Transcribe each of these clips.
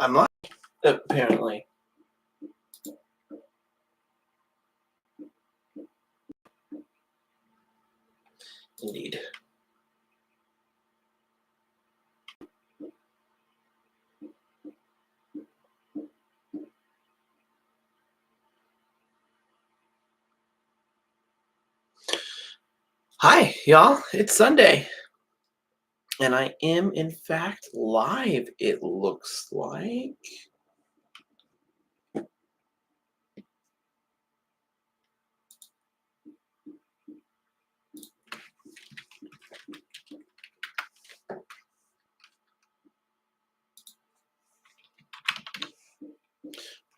I'm live, apparently. Indeed. Hi, y'all. It's Sunday. And I am, in fact, live, it looks like.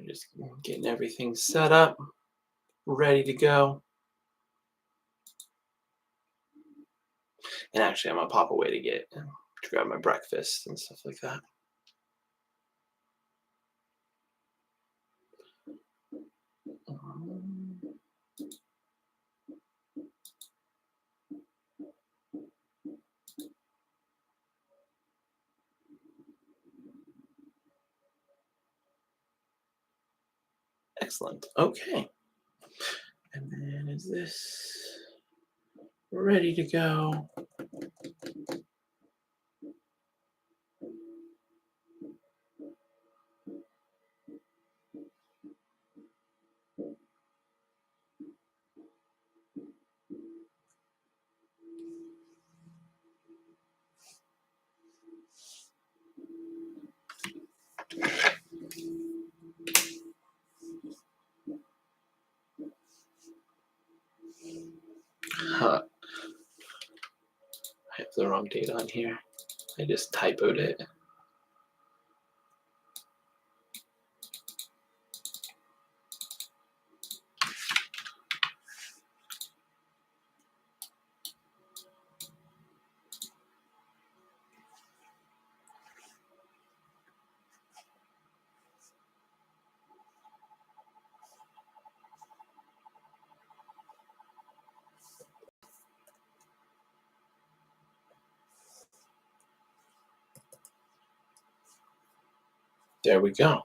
I'm just getting everything set up, ready to go. And actually, I'm going to pop away to grab my breakfast and stuff like that. Excellent. Okay. And then is this ready to go? Huh. I have the wrong date on here. I just typoed it. There we go.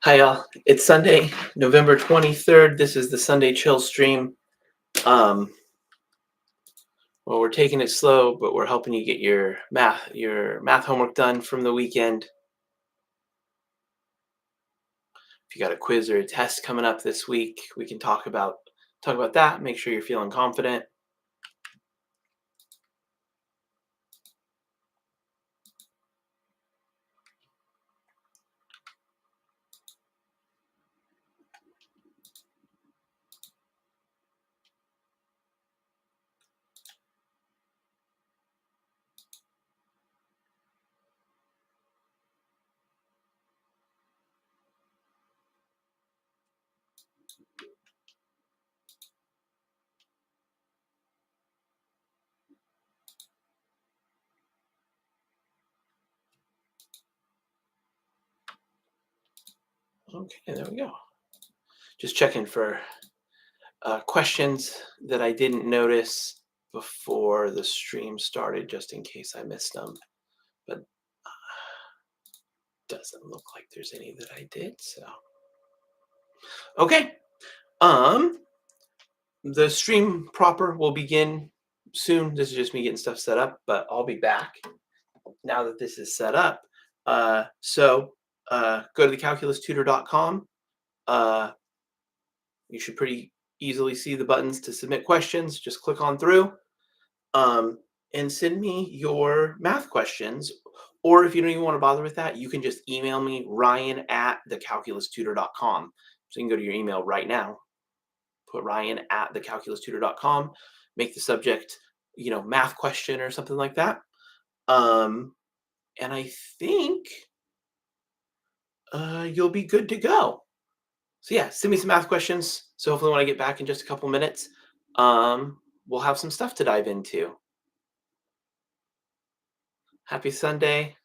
Hi, y'all. It's Sunday, November 23rd. This is the Sunday Chill stream. Well, we're taking it slow, but we're helping you get your math homework done from the weekend. If you got a quiz or a test coming up this week, we can talk about that. Make sure you're feeling confident. Okay, there we go. Just checking for questions that I didn't notice before the stream started, just in case I missed them. But doesn't look like there's any that I did. So, okay. The stream proper will begin soon. This is just me getting stuff set up, but I'll be back now that this is set up. So go to thecalculustutor.com. You should pretty easily see the buttons to submit questions. Just click on through and send me your math questions. Or if you don't even want to bother with that, you can just email me, ryan@thecalculustutor.com. So you can go to your email right now, put ryan@thecalculustutor.com, make the subject, math question or something like that. And I think you'll be good to go. So yeah, send me some math questions. So hopefully when I get back in just a couple minutes, we'll have some stuff to dive into. Happy Sunday.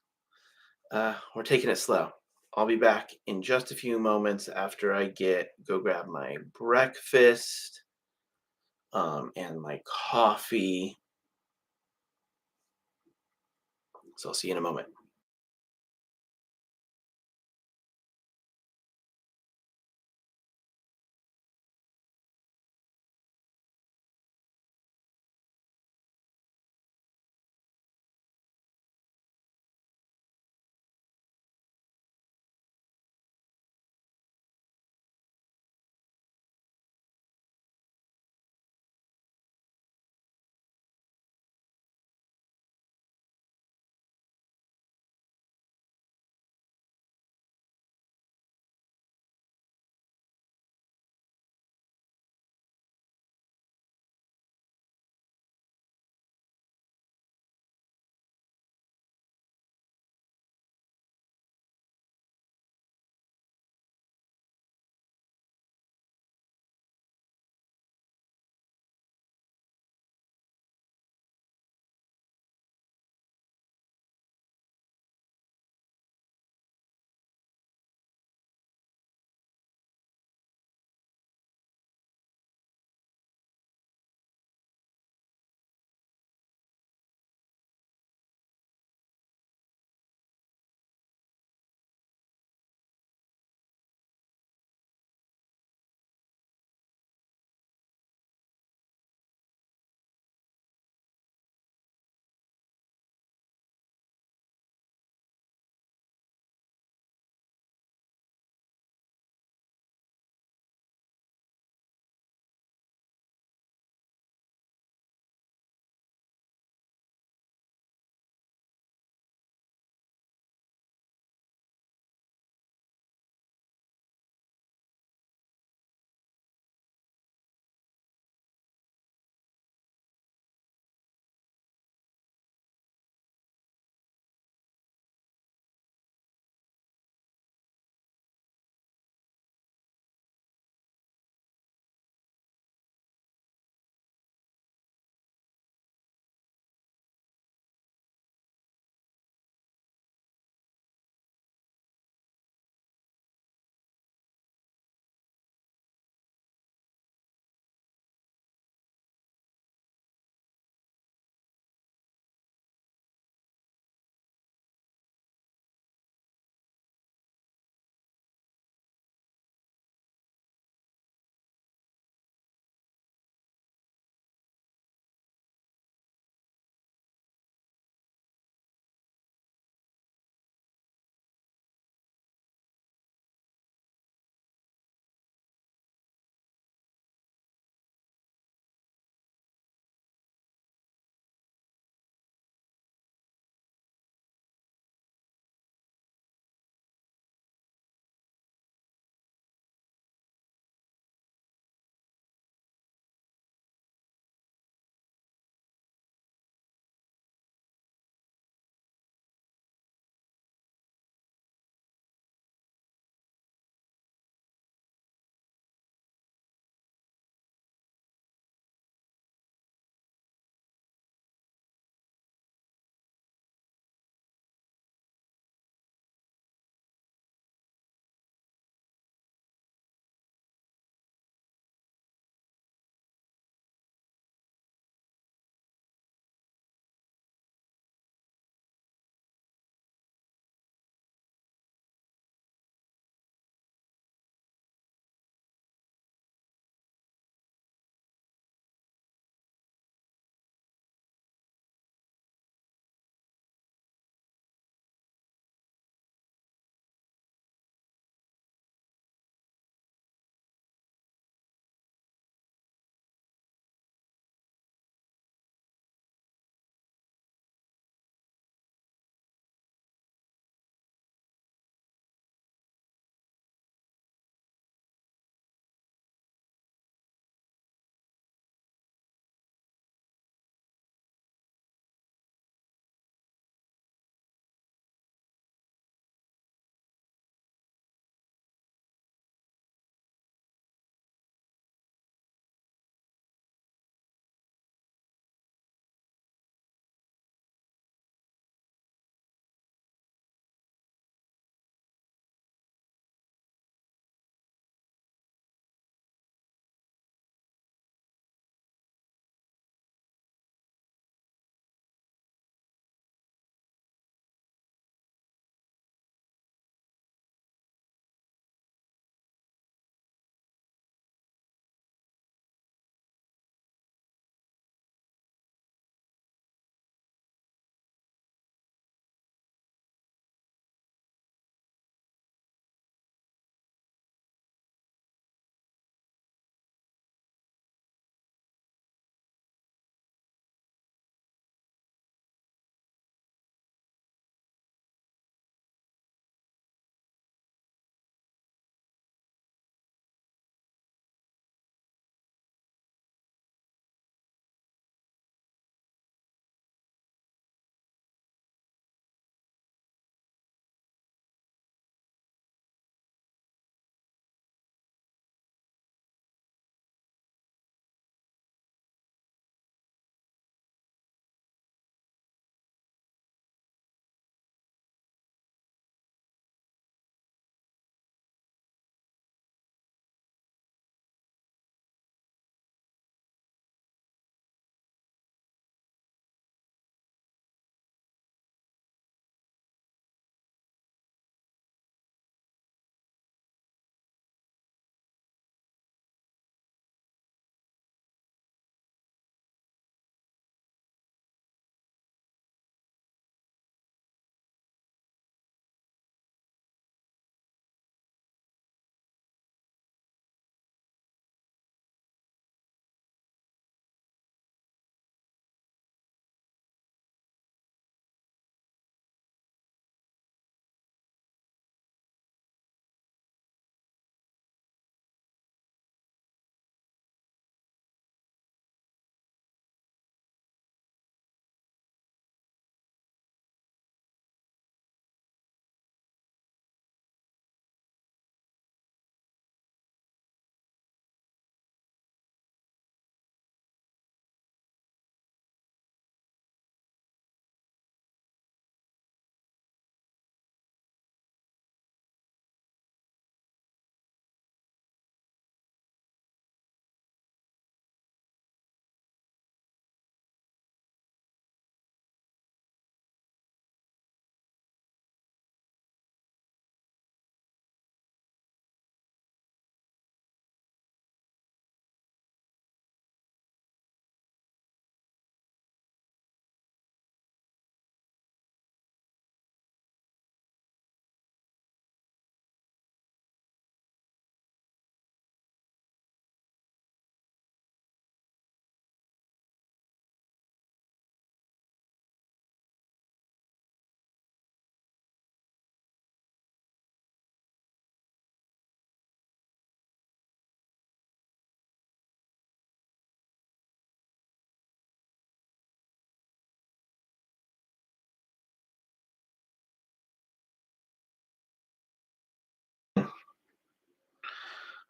We're taking it slow. I'll be back in just a few moments after I go grab my breakfast. and my coffee. So I'll see you in a moment.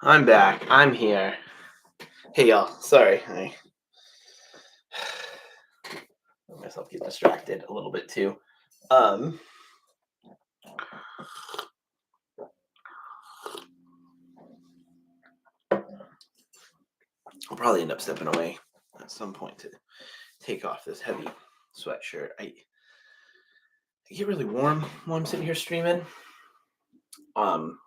I'm back. I'm here. Hey y'all. Sorry, I let myself get distracted a little bit too. Um, I'll probably end up stepping away at some point to take off this heavy sweatshirt. I get really warm while I'm sitting here streaming. Um,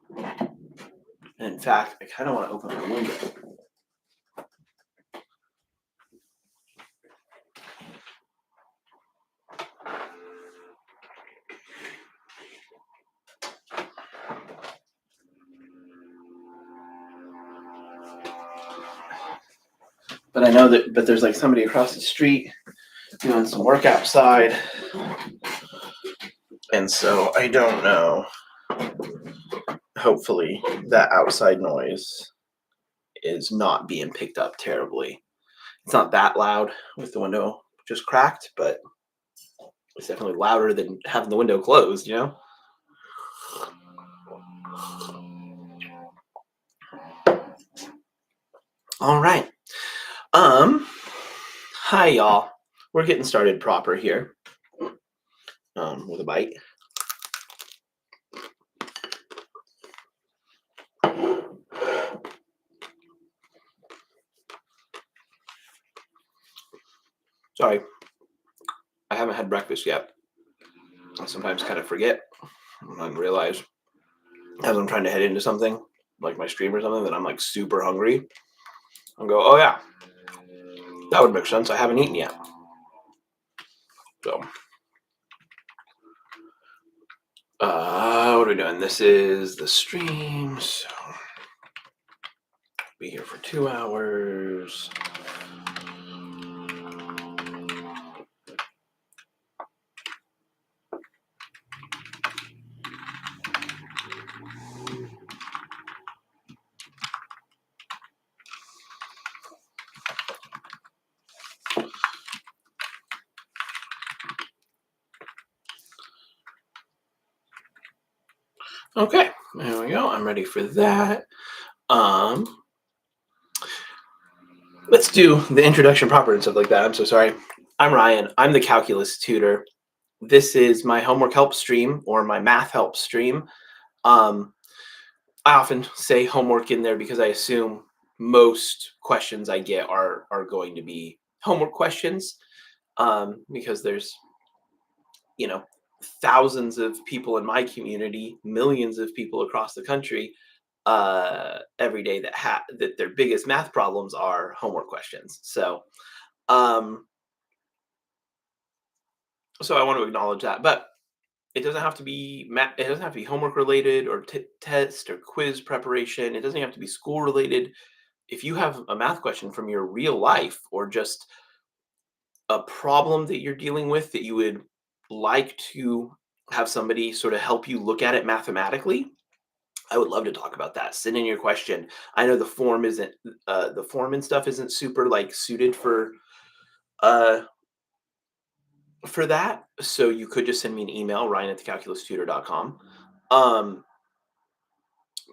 and in fact, I kind of want to open my window. But I know that, there's like somebody across the street doing some work outside. And so I don't know. Hopefully that outside noise is not being picked up terribly. It's not that loud with the window just cracked, but it's definitely louder than having the window closed, you know? All right. Hi y'all. We're getting started proper here. With a bite. Sorry. I haven't had breakfast yet. I sometimes kind of forget and realize as I'm trying to head into something, like my stream or something, that I'm like super hungry. I'll go, oh yeah, that would make sense. I haven't eaten yet. So, what are we doing? This is the stream. So, be here for 2 hours. Okay, there we go. I'm ready for that. Let's do the introduction proper and stuff like that. I'm so sorry. I'm Ryan. I'm the calculus tutor. This is my homework help stream or my math help stream. I often say homework in there because I assume most questions I get are going to be homework questions, because there's, you know, thousands of people in my community, millions of people across the country every day that their biggest math problems are homework questions. So um so I want to acknowledge that, but it doesn't have to be it doesn't have to be homework related or test or quiz preparation. It doesn't have to be school related. If you have a math question from your real life or just a problem that you're dealing with that you would like to have somebody sort of help you look at it mathematically, I would love to talk about that. Send in your question. I know the form isn't the form and stuff isn't super like suited uh for that. So you could just send me an email, ryan@thecalculustutor.com. Um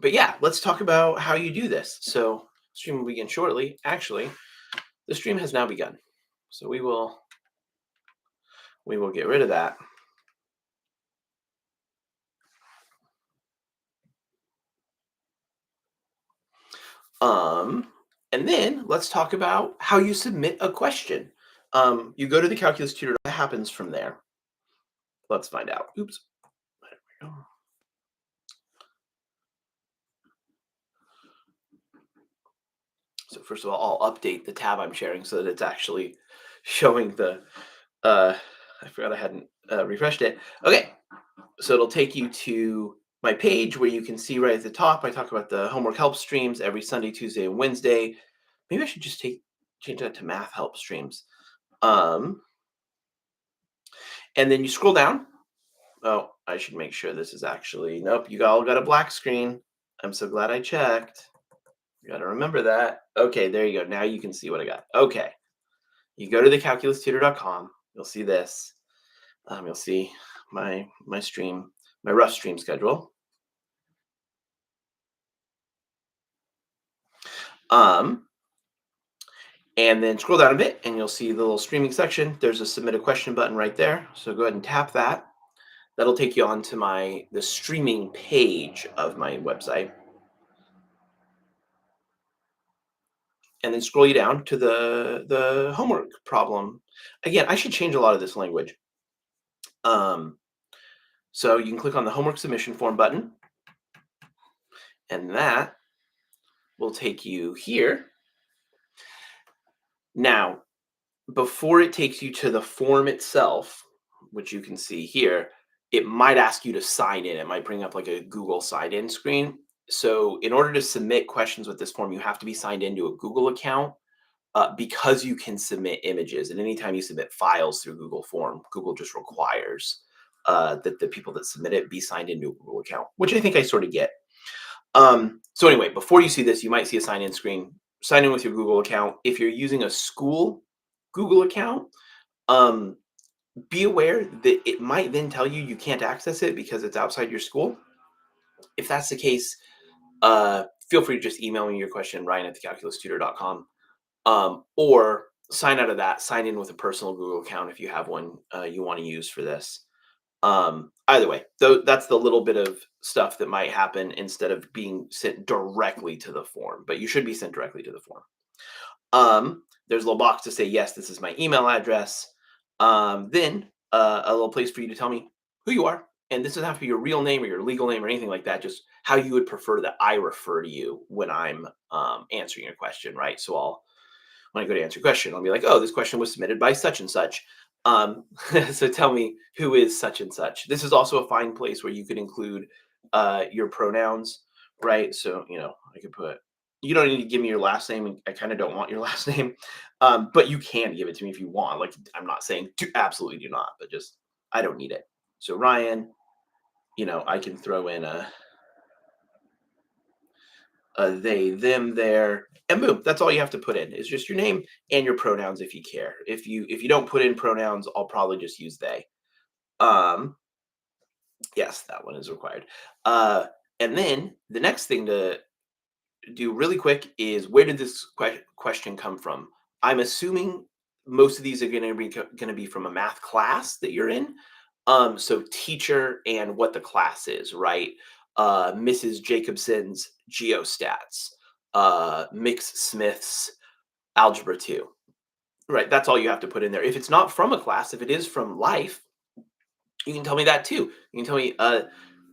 but yeah, let's talk about how you do this. So stream will begin shortly. Actually, the stream has now begun. So we will get rid of that. And then let's talk about how you submit a question. You go to the calculus tutor. What happens from there? Let's find out. Oops. There we go. So first of all, I'll update the tab I'm sharing so that it's actually showing the. I forgot I hadn't refreshed it. Okay, so it'll take you to my page where you can see right at the top. I talk about the homework help streams every Sunday, Tuesday, and Wednesday. Maybe I should just change that to math help streams. And then you scroll down. Oh, I should make sure this is actually nope. You all got a black screen. I'm so glad I checked. You got to remember that. Okay, there you go. Now you can see what I got. Okay, you go to thecalculustutor.com. You'll see this. You'll see my stream, my rough stream schedule. Um, and then scroll down a bit and you'll see the little streaming section. There's a submit a question button right there. So go ahead and tap that. That'll take you on to the streaming page of my website. And then scroll you down to the homework problem. Again, I should change a lot of this language. Um, so you can click on the homework submission form button, and that will take you here. Now, before it takes you to the form itself, which you can see here, it might ask you to sign in. It might bring up like a Google sign in screen. So, in order to submit questions with this form, you have to be signed into a Google account because you can submit images. And anytime you submit files through Google Form, Google just requires that the people that submit it be signed into a Google account, which I think I sort of get. So anyway, before you see this, you might see a sign in screen. Sign in with your Google account. If you're using a school Google account, um, be aware that it might then tell you you can't access it because it's outside your school. If that's the case, feel free to just email me your question, ryan@thecalculustutor.com. Or sign out of that, sign in with a personal Google account if you have one you want to use for this. Either way, though, that's the little bit of stuff that might happen instead of being sent directly to the form, but you should be sent directly to the form. There's a little box to say, yes, this is my email address. Then a little place for you to tell me who you are. And this doesn't have to be your real name or your legal name or anything like that, just how you would prefer that I refer to you when I'm answering your question, right? So when I go to answer a question, I'll be like, oh, this question was submitted by such and such. So tell me who is such and such. This is also a fine place where you could include your pronouns, right? So, I could put, you don't need to give me your last name. And I kind of don't want your last name, but you can give it to me if you want. Like, I'm not saying absolutely do not, but just, I don't need it. So, Ryan, I can throw in a they, them, there, and boom. That's all you have to put in is just your name and your pronouns if you care. If you don't put in pronouns, I'll probably just use they. Um, yes, that one is required. Uh, and then the next thing to do really quick is where did this question come from? I'm assuming most of these are going to be from a math class that you're in. So teacher and what the class is, right? Mrs. Jacobson's geostats, Mix Smith's algebra 2. Right, that's all you have to put in there. If it's not from a class, if it is from life, you can tell me that too. You can tell me,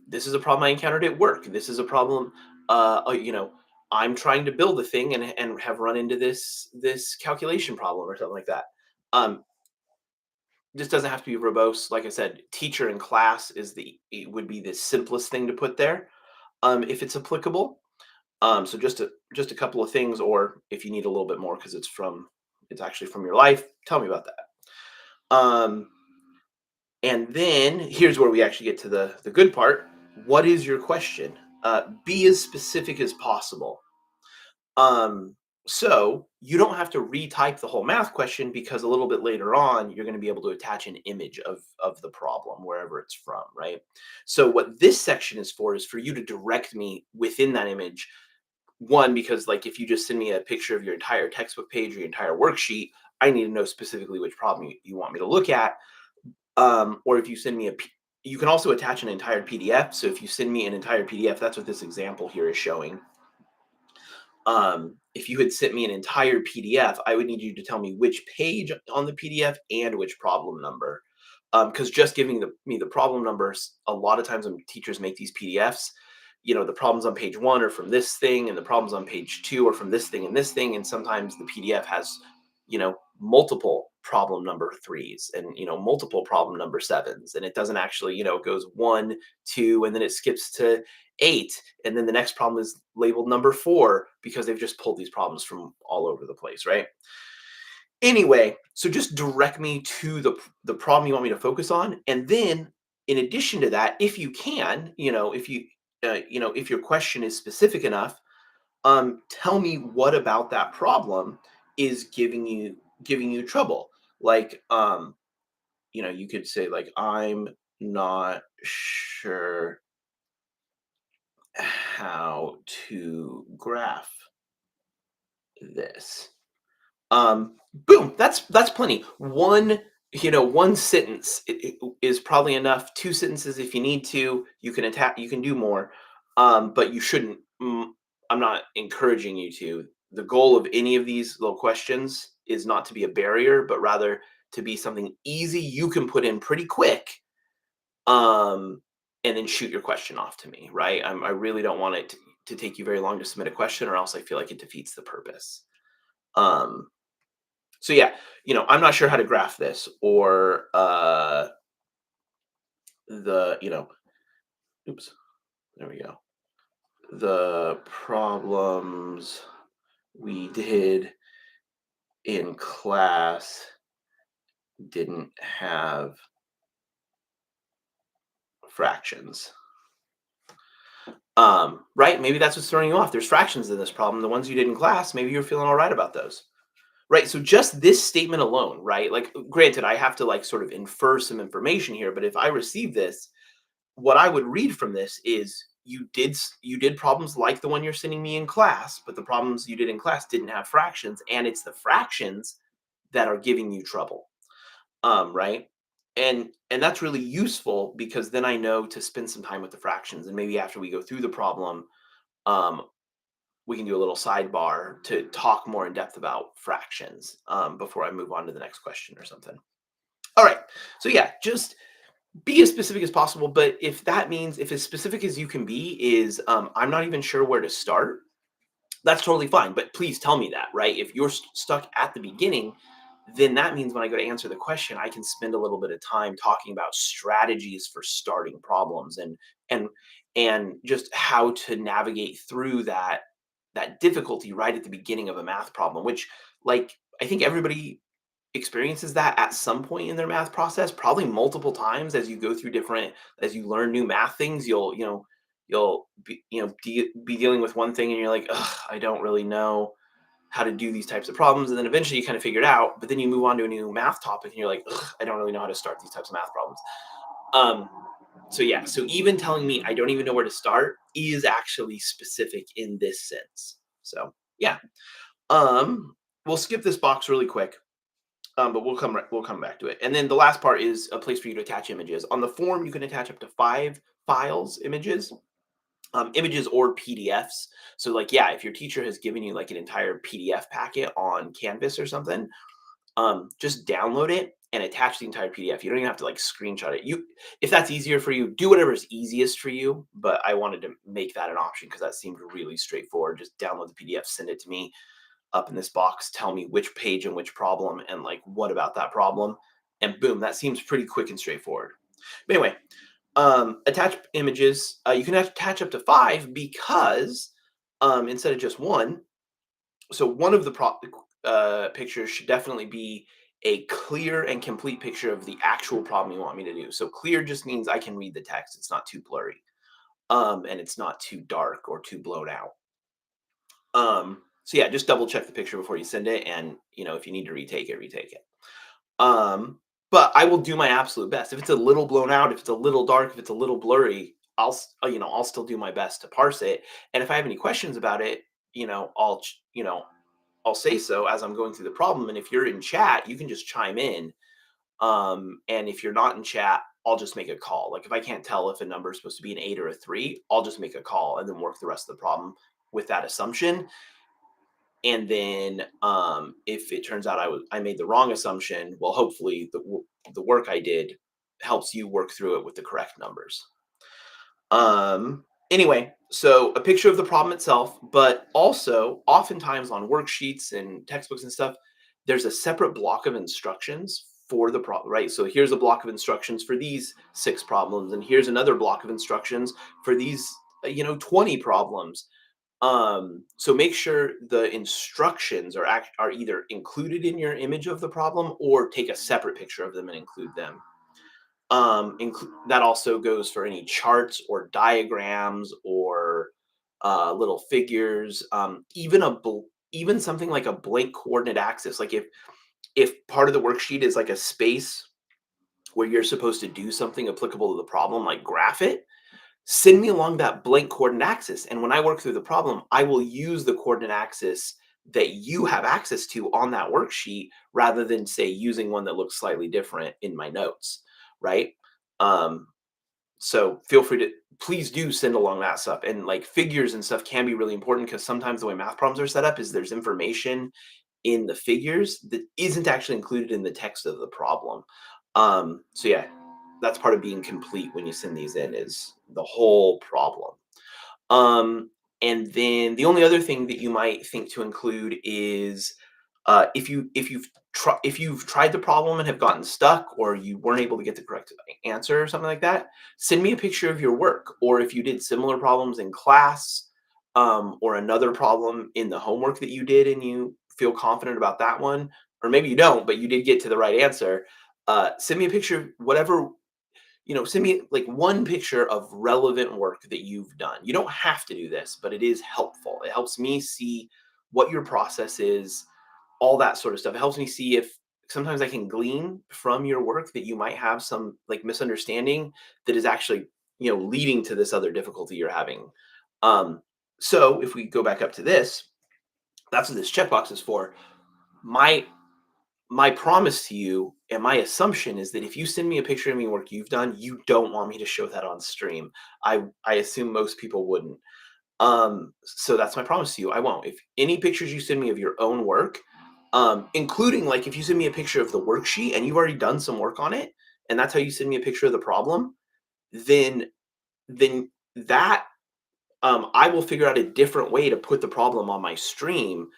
this is a problem I encountered at work. This is a problem, I'm trying to build a thing and have run into this calculation problem or something like that. Um, this doesn't have to be verbose. Like I said, teacher and class it would be the simplest thing to put there, if it's applicable. So just a couple of things, or if you need a little bit more because it's actually from your life, tell me about that. And then here's where we actually get to the good part. What is your question? Be as specific as possible. Um, so you don't have to retype the whole math question because a little bit later on, you're going to be able to attach an image of the problem wherever it's from, right? So what this section is for you to direct me within that image. One, because like if you just send me a picture of your entire textbook page or your entire worksheet, I need to know specifically which problem you want me to look at. Or if you send me you can also attach an entire PDF. So if you send me an entire PDF, that's what this example here is showing. If you had sent me an entire PDF, I would need you to tell me which page on the PDF and which problem number. Because just giving me the problem numbers, a lot of times when teachers make these PDFs, the problems on page one are from this thing, and the problems on page two are from this thing and this thing, and sometimes the PDF has, multiple problem number threes and multiple problem number sevens, and it doesn't actually, it goes 1, 2, and then it skips to 8, and then the next problem is labeled number 4 because they've just pulled these problems from all over the place, right? Anyway, so just direct me to the problem you want me to focus on, and then in addition to that, if you can, if your question is specific enough, tell me what about that problem is giving you trouble. Like, you could say like, I'm not sure how to graph this. Boom, that's plenty. One sentence is probably enough. Two sentences if you need to. You can attack. You can do more, but you shouldn't. I'm not encouraging you to. The goal of any of these little questions is not to be a barrier, but rather to be something easy you can put in pretty quick, um, and then shoot your question off to me. Right? I really don't want it to take you very long to submit a question, or else I feel like it defeats the purpose. Um, so yeah, I'm not sure how to graph this or the, oops, there we go. The problems we did in class didn't have fractions. Right? Maybe that's what's throwing you off. There's fractions in this problem. The ones you did in class, maybe you're feeling all right about those. Right. So just this statement alone, right? Like, granted, I have to like sort of infer some information here, but if I receive this, what I would read from this is you did problems like the one you're sending me in class, but the problems you did in class didn't have fractions, and it's the fractions that are giving you trouble. Right? And that's really useful because then I know to spend some time with the fractions, and maybe after we go through the problem, um, we can do a little sidebar to talk more in depth about fractions before I move on to the next question or something. All right. So yeah, just be as specific as possible. But if that means if as specific as you can be is I'm not even sure where to start, that's totally fine. But please tell me that, right? If you're stuck at the beginning, then that means when I go to answer the question, I can spend a little bit of time talking about strategies for starting problems and and just how to navigate through that difficulty right at the beginning of a math problem, which, like, I think everybody experiences that at some point in their math process, probably multiple times as you go through different as you learn new math things. You'll be be dealing with one thing and you're like, ugh, I don't really know how to do these types of problems, and then eventually you kind of figure it out, but then you move on to a new math topic and you're like, ugh, I don't really know how to start these types of math problems. um so yeah, so even telling me I don't even know where to start is actually specific in this sense. So yeah, um we'll skip this box really quick, but we'll come back to it. And then the last part is a place for you to attach images. On the form, you can attach up to 5 files, images or PDFs. So like, yeah, if your teacher has given you like an entire PDF packet on Canvas or something, just download it and attach the entire PDF. You don't even have to like screenshot it. If that's easier for you, do whatever is easiest for you. But I wanted to make that an option because that seemed really straightforward. Just download the PDF, send it to me up in this box, tell me which page and which problem and like what about that problem, and boom, that seems pretty quick and straightforward. But anyway, attach images. You can attach up to 5 because instead of just one. So one of the pictures should definitely be a clear and complete picture of the actual problem you want me to do. So clear just means I can read the text. It's not too blurry, and it's not too dark or too blown out. So yeah, just double check the picture before you send it, and if you need to retake it, retake it. Um, but I will do my absolute best. If it's a little blown out, if it's a little dark, if it's a little blurry, I'll still do my best to parse it. And if I have any questions about it, I'll say so as I'm going through the problem. And if you're in chat, you can just chime in. And if you're not in chat, I'll just make a call. Like if I can't tell if a number is supposed to be an 8 or a 3, I'll just make a call and then work the rest of the problem with that assumption. And then if it turns out I made the wrong assumption, well, hopefully the work I did helps you work through it with the correct numbers. Anyway, so a picture of the problem itself, but also oftentimes on worksheets and textbooks and stuff, there's a separate block of instructions for the problem, right? So here's a block of instructions for these 6 problems, and here's another block of instructions for these 20 problems. So make sure the instructions are either included in your image of the problem or take a separate picture of them and include them. That also goes for any charts or diagrams or little figures, even something like a blank coordinate axis. Like if part of the worksheet is like a space where you're supposed to do something applicable to the problem, like graph it, send me along that blank coordinate axis. And when I work through the problem, I will use the coordinate axis that you have access to on that worksheet rather than say using one that looks slightly different in my notes, right? Um, so feel free to please do send along that stuff. And like figures and stuff can be really important because sometimes the way math problems are set up is there's information in the figures that isn't actually included in the text of the problem. So yeah, that's part of being complete when you send these in is the whole problem. Um, and then the only other thing that you might think to include is if you've tried the problem and have gotten stuck, or you weren't able to get the correct answer or something like that, send me a picture of your work. Or if you did similar problems in class, or another problem in the homework that you did and you feel confident about that one, or maybe you don't, but you did get to the right answer. Send me a picture of whatever send me like one picture of relevant work that you've done. You don't have to do this, but it is helpful. It helps me see what your process is, all that sort of stuff. It helps me see if sometimes I can glean from your work that you might have some like misunderstanding that is actually, leading to this other difficulty you're having. Um, so if we go back up to this, that's what this checkbox is for. My my promise to you and my assumption is that if you send me a picture of any work you've done, you don't want me to show that on stream. I assume most people wouldn't. So that's my promise to you. I won't. If any pictures you send me of your own work, including like if you send me a picture of the worksheet and you've already done some work on it, and that's how you send me a picture of the problem, then then that I will figure out a different way to put the problem on my stream.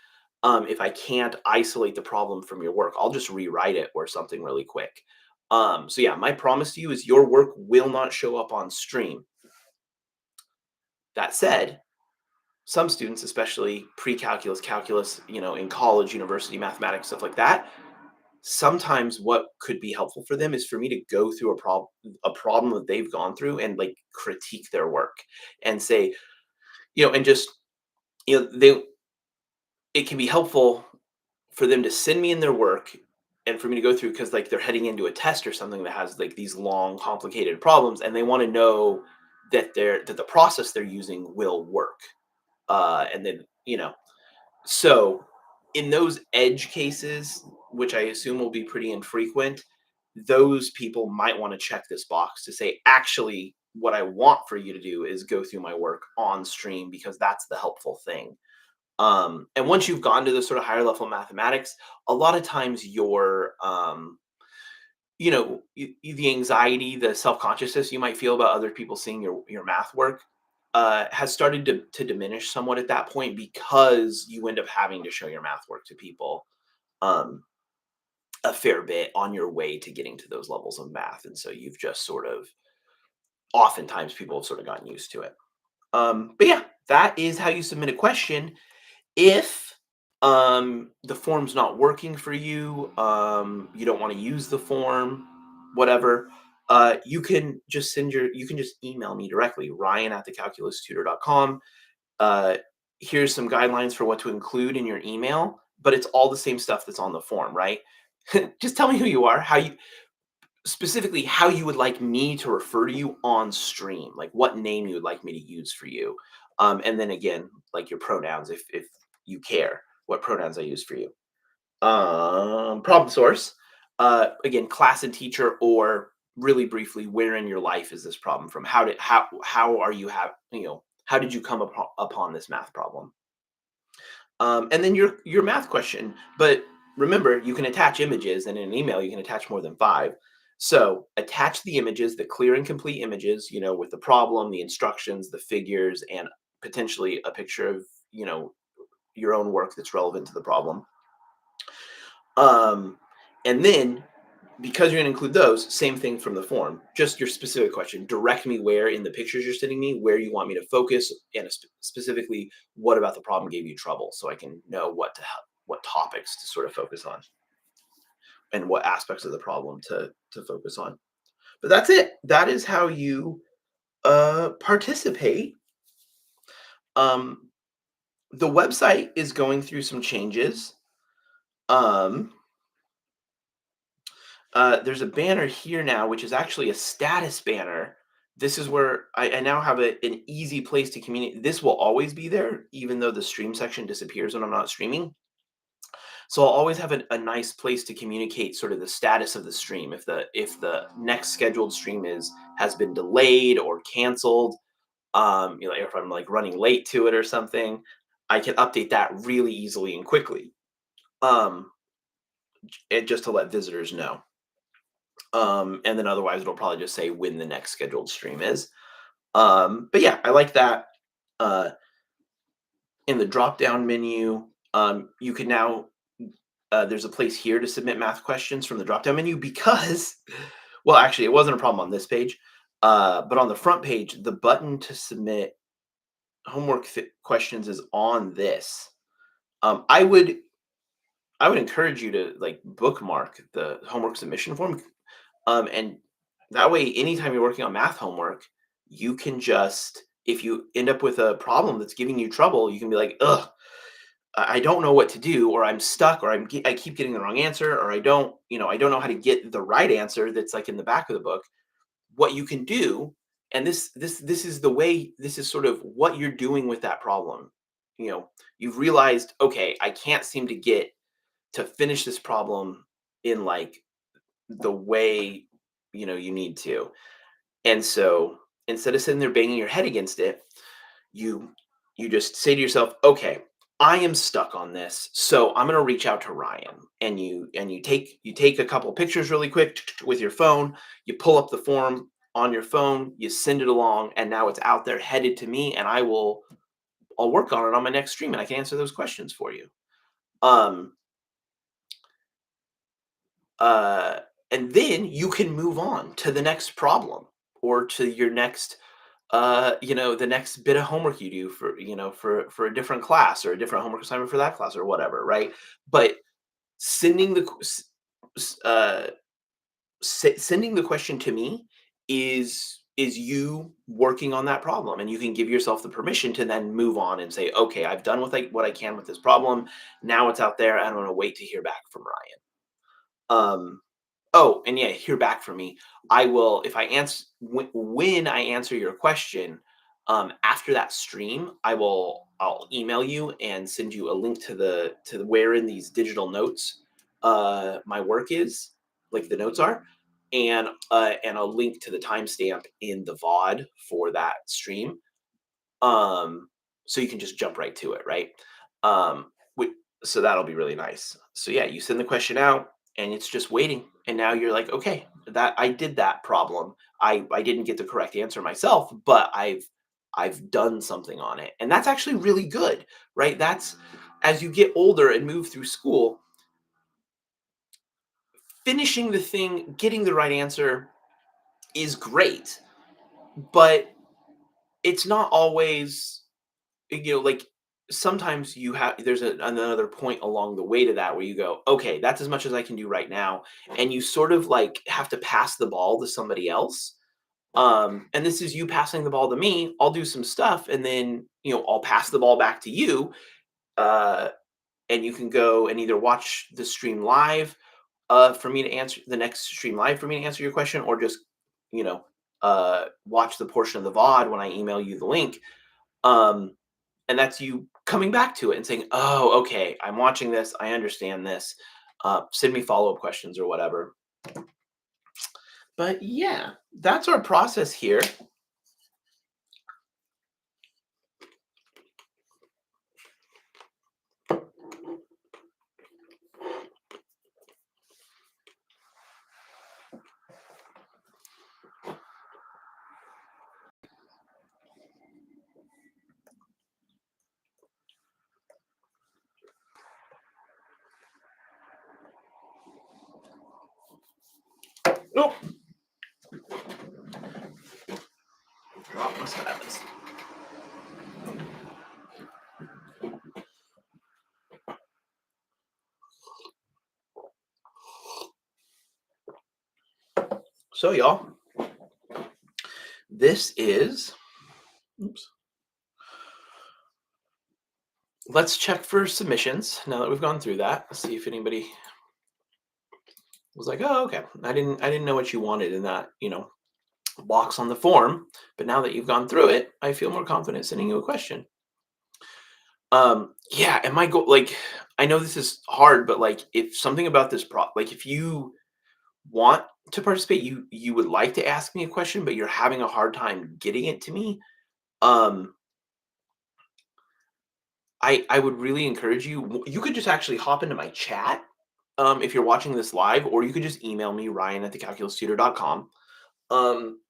If I can't isolate the problem from your work, I'll just rewrite it or something really quick. So yeah, my promise to you is your work will not show up on stream. That said, some students, especially pre-calculus, calculus, in college, university, mathematics, stuff like that, sometimes what could be helpful for them is for me to go through a problem that they've gone through and like critique their work and say, and just they it can be helpful for them to send me in their work and for me to go through because like they're heading into a test or something that has like these long complicated problems and they want to know that the process they're using will work and then so in those edge cases, which I assume will be pretty infrequent, those people might want to check this box to say actually what I want for you to do is go through my work on stream because that's the helpful thing. And once you've gone to the sort of higher level mathematics, a lot of times the anxiety, the self-consciousness you might feel about other people seeing your math work has started to diminish somewhat at that point because you end up having to show your math work to people um, a fair bit on your way to getting to those levels of math. And so you've just sort of, oftentimes people have sort of gotten used to it. But yeah, that is how you submit a question. If the form's not working for you, you don't want to use the form, whatever, you can just email me directly, Ryan at thecalculustutor.com. uh Here's some guidelines for what to include in your email, but it's all the same stuff that's on the form, right? Just tell me who you are, how you specifically how you would like me to refer to you on stream, like what name you would like me to use for you. And then again, like your pronouns, if you care what pronouns I use for you. Problem source. Again, class and teacher, or really briefly, where in your life is this problem from? How are you how did you come upon this math problem? And then your math question. But remember, you can attach images, and in an email, you can attach more than five. So attach the images, the clear and complete images, with the problem, the instructions, the figures, and potentially a picture of your own work that's relevant to the problem. Um, and then because you're going to include those, same thing from the form, just your specific question. Direct me where in the pictures you're sending me, where you want me to focus, and specifically what about the problem gave you trouble, so I can know what topics to sort of focus on and what aspects of the problem to focus on. But that's it. That is how you participate. Um, the website is going through some changes. Um, there's a banner here now, which is actually a status banner this is where I now have an easy place to communicate. This will always be there, even though the stream section disappears when I'm not streaming. So I'll always have a nice place to communicate sort of the status of the stream. If the next scheduled stream has been delayed or canceled, if I'm like running late to it or something, I can update that really easily and quickly. Um, and just to let visitors know. And then otherwise it'll probably just say when the next scheduled stream is. But yeah, I like that. Uh, in the drop down menu, you can now there's a place here to submit math questions from the drop down menu because, well, actually, it wasn't a problem on this page, but on the front page, the button to submit homework questions is on this. Um, I would I would encourage you to like bookmark the homework submission form, and that way, anytime you're working on math homework, you can just if you end up with a problem that's giving you trouble, you can be like, ugh, I don't know what to do, or I'm stuck, or I keep getting the wrong answer, or I don't know how to get the right answer that's like in the back of the book. What you can do, and this is the way, this is sort of what you're doing with that problem. You've realized, okay, I can't seem to get to finish this problem in like the way you need to. And so instead of sitting there banging your head against it, you you just say to yourself, okay, I am stuck on this, so I'm going to reach out to Ryan. And you take a couple pictures really quick with your phone, you pull up the form on your phone, you send it along, and now it's out there headed to me, and I'll work on it on my next stream, and I can answer those questions for you. um uh and then you can move on to the next problem, or to your next the next bit of homework you do for a different class, or a different homework assignment for that class, or whatever, right? But sending the q- s- s- sending the question to me is you working on that problem, and you can give yourself the permission to then move on and say, okay, I've done what I can with this problem. Now it's out there, and I'm going to wait to hear back from Ryan. Oh, and yeah, hear back from me. I will, if I answer when I answer your question, after that stream, I'll email you and send you a link to where in these digital notes my work is, like the notes are, and a link to the timestamp in the VOD for that stream. Um, so you can just jump right to it, right? So that'll be really nice. So yeah, you send the question out, and it's just waiting. And now you're like, okay, that I did that problem. I didn't get the correct answer myself, but I've done something on it. And that's actually really good, right? That's as you get older and move through school, finishing the thing, getting the right answer is great, but it's not always, like, sometimes there's another point along the way to that where you go, okay, that's as much as I can do right now, and you sort of like have to pass the ball to somebody else. And this is you passing the ball to me. I'll do some stuff, and then I'll pass the ball back to you, uh, and you can go and either watch the stream live, for me to answer the next stream live for me to answer your question, or just you know watch the portion of the VOD when I email you the link. um, and that's you coming back to it and saying, "Oh, okay, I'm watching this. I understand this. Send me follow-up questions or whatever." But yeah, that's our process here. Oh, drop my stylus. So y'all, this is. Oops. Let's check for submissions now that we've gone through that. Let's see if anybody was like, "Oh, okay. I didn't know what you wanted in that. box on the form, but now that you've gone through it, I feel more confident sending you a question. Yeah, and my goal, like, I know this is hard, but like, if something about this like, if you want to participate, you would like to ask me a question, but you're having a hard time getting it to me. Um, I would really encourage you. You could just actually hop into my chat, if you're watching this live, or you could just email me, ryan@thecalculustutor.com. Um,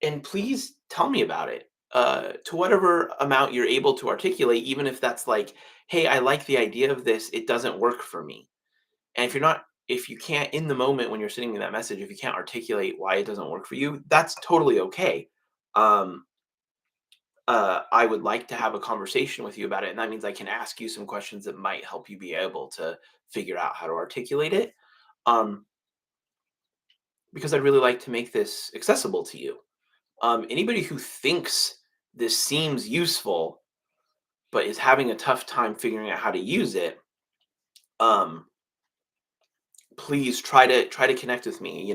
and please tell me about it, to whatever amount you're able to articulate, even if that's like, hey, I like the idea of this, it doesn't work for me. And if you can't in the moment when you're sending me that message, if you can't articulate why it doesn't work for you, that's totally okay. Um, I would like to have a conversation with you about it, and that means I can ask you some questions that might help you be able to figure out how to articulate it. Um, because I'd really like to make this accessible to you. Anybody who thinks this seems useful but is having a tough time figuring out how to use it, um, please try to connect with me.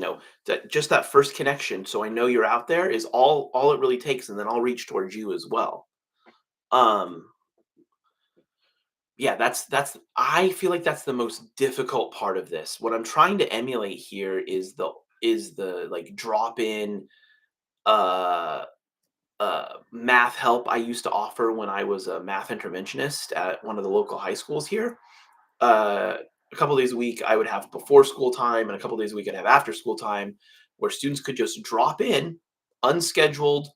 That just that first connection, so I know you're out there, is all it really takes, and then I'll reach towards you as well. Um, yeah, that's I feel like that's the most difficult part of this. What I'm trying to emulate here is the like drop in uh math help I used to offer when I was a math interventionist at one of the local high schools here. uh, a couple days a week I would have before school time, and a couple days a week I'd have after school time, where students could just drop in unscheduled,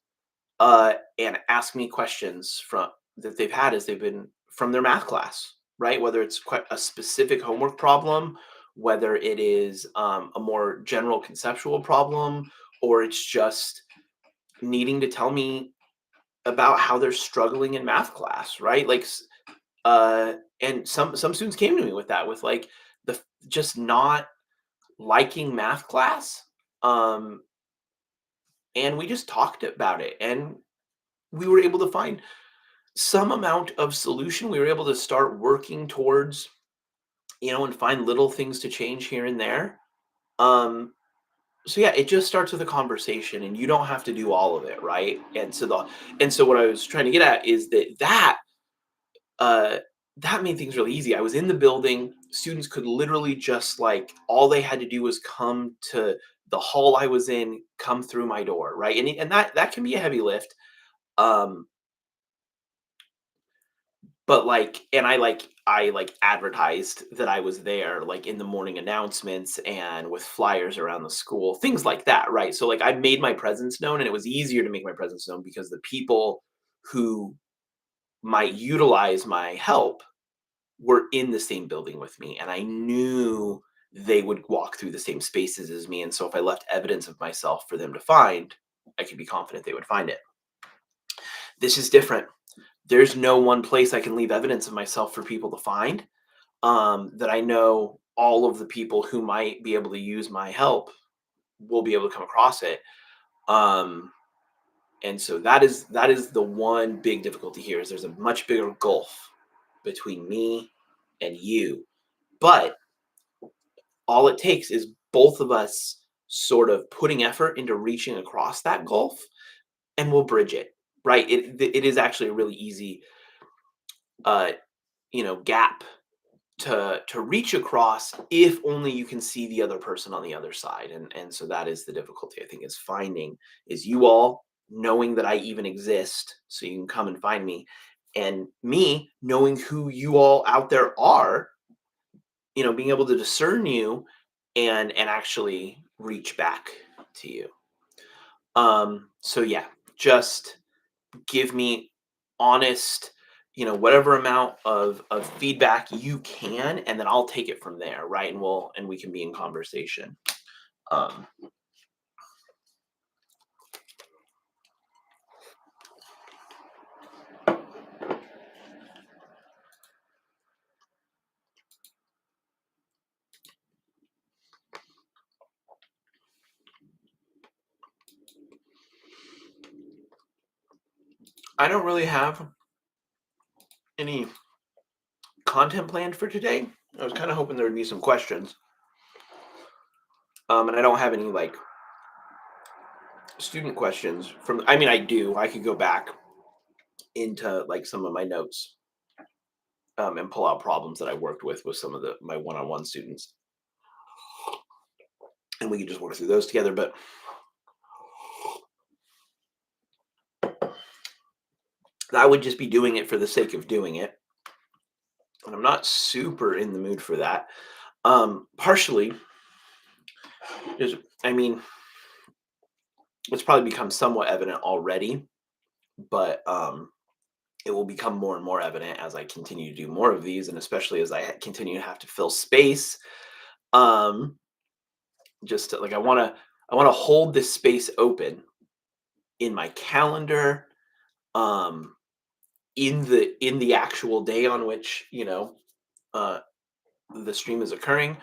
and ask me questions from that they've had as they've been from their math class, right? Whether it's quite a specific homework problem, whether it is, a more general conceptual problem, or it's just needing to tell me about how they're struggling in math class, right? Like, uh, and some students came to me with that, with like just not liking math class, um, and we just talked about it, and we were able to find some amount of solution. We were able to start working towards, and find little things to change here and there. Um, so yeah, it just starts with a conversation, and you don't have to do all of it, right? And so what I was trying to get at is uh, that made things really easy. I was in the building. Students could literally just, like, all they had to do was come to the hall I was in, come through my door, right? And that can be a heavy lift. Um, but like, and I advertised that I was there, like, in the morning announcements and with flyers around the school, things like that, right? So like, I made my presence known, and it was easier to make my presence known because the people who might utilize my help were in the same building with me, and I knew they would walk through the same spaces as me, and so if I left evidence of myself for them to find, I could be confident they would find it. This is different. There's no one place I can leave evidence of myself for people to find, that I know all of the people who might be able to use my help will be able to come across it. Um, and so that is the one big difficulty here, is there's a much bigger gulf between me and you. But all it takes is both of us sort of putting effort into reaching across that gulf, and we'll bridge it, right? It is actually a really easy, uh gap to reach across, if only you can see the other person on the other side. And so that is the difficulty, I think, is finding, is you all knowing that I even exist, so you can come and find me, and me knowing who you all out there are, being able to discern you, and actually reach back to you. So yeah, just give me honest, whatever amount of feedback you can, and then I'll take it from there, right? And we can be in conversation. Um, I don't really have any content planned for today. I was kind of hoping there would be some questions. And I don't have any, like, student questions from, I mean, I do. I could go back into like some of my notes and pull out problems that I worked with some of the my one-on-one students, and we can just work through those together. But I would just be doing it for the sake of doing it, and I'm not super in the mood for that. Partially is, I mean, it's probably become somewhat evident already, but it will become more and more evident as I continue to do more of these, and especially as I continue to have to fill space. Um, just to, like, I want to hold this space open in my calendar, um, in the actual day on which uh, the stream is occurring.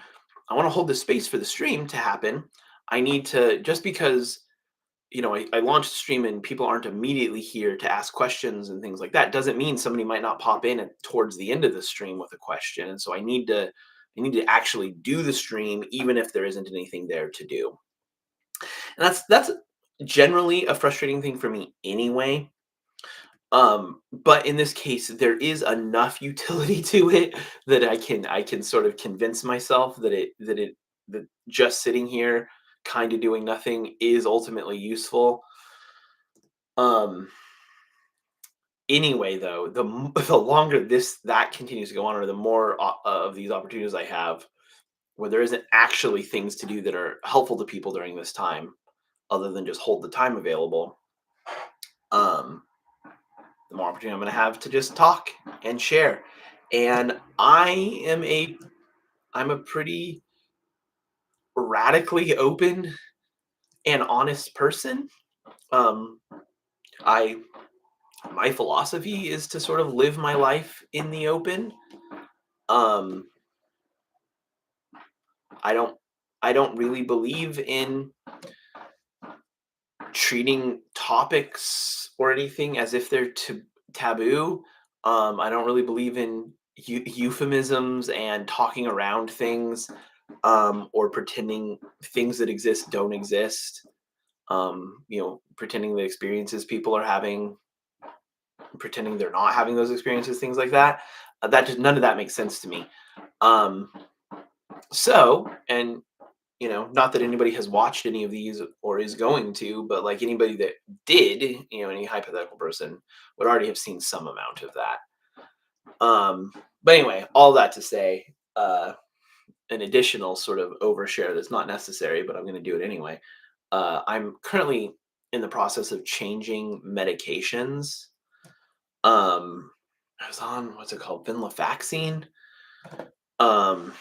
I want to hold the space for the stream to happen. I need to, just because I launched the stream and people aren't immediately here to ask questions and things like that, doesn't mean somebody might not pop in towards the end of the stream with a question. And so I need to actually do the stream even if there isn't anything there to do. And that's generally a frustrating thing for me anyway. But in this case, there is enough utility to it that I can sort of convince myself that just sitting here kind of doing nothing is ultimately useful. Um Anyway, though, the longer that continues to go on, or the more of these opportunities I have where there isn't actually things to do that are helpful to people during this time, other than just hold the time available, um, the more opportunity I'm going to have to just talk and share. And I'm a pretty radically open and honest person. Um, I My philosophy is to sort of live my life in the open. Um, I don't I don't really believe in treating topics or anything as if they're taboo. I don't really believe in euphemisms and talking around things, or pretending things that exist don't exist. Pretending the experiences people are having, pretending they're not having those experiences, things like that. That just none of that makes sense to me. Um, and not that anybody has watched any of these or is going to, but like anybody that did, any hypothetical person would already have seen some amount of that. But anyway, all that to say, an additional sort of overshare that's not necessary, but I'm going to do it anyway. I'm currently in the process of changing medications. I was on, what's it called, venlafaxine. Um,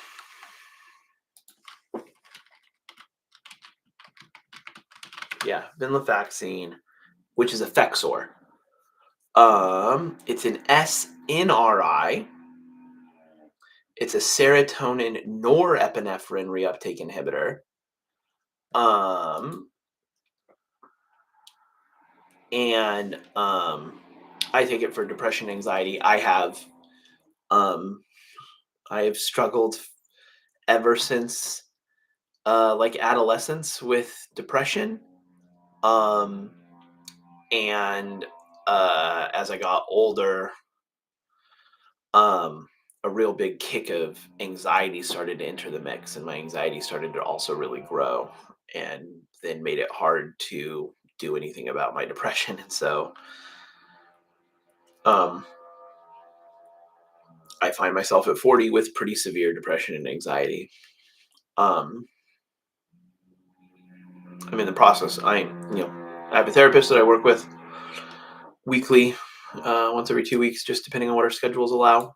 yeah, venlafaxine, which is Effexor. It's an SNRI. It's a serotonin norepinephrine reuptake inhibitor. Um, and I take it for depression, anxiety. Um, I have struggled ever since like adolescence with depression. Um, and as I got older, um, a real big kick of anxiety started to enter the mix, and my anxiety started to also really grow, and then made it hard to do anything about my depression. And so, um, I find myself at 40 with pretty severe depression and anxiety. Um, I'm in the process. I have a therapist that I work with weekly, once every 2 weeks, just depending on what our schedules allow.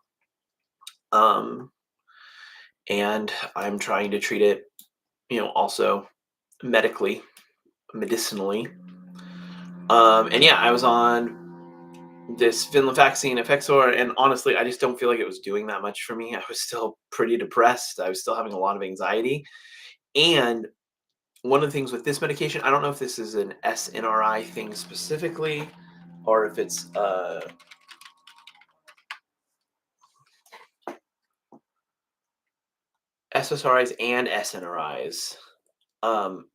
Um, and I'm trying to treat it, also medically, medicinally. And yeah, I was on this venlafaxine Effexor, and honestly, I just don't feel like it was doing that much for me. I was still pretty depressed. I was still having a lot of anxiety. And one of the things with this medication, I don't know if this is an SNRI thing specifically, or if it's SSRIs and SNRIs. Um,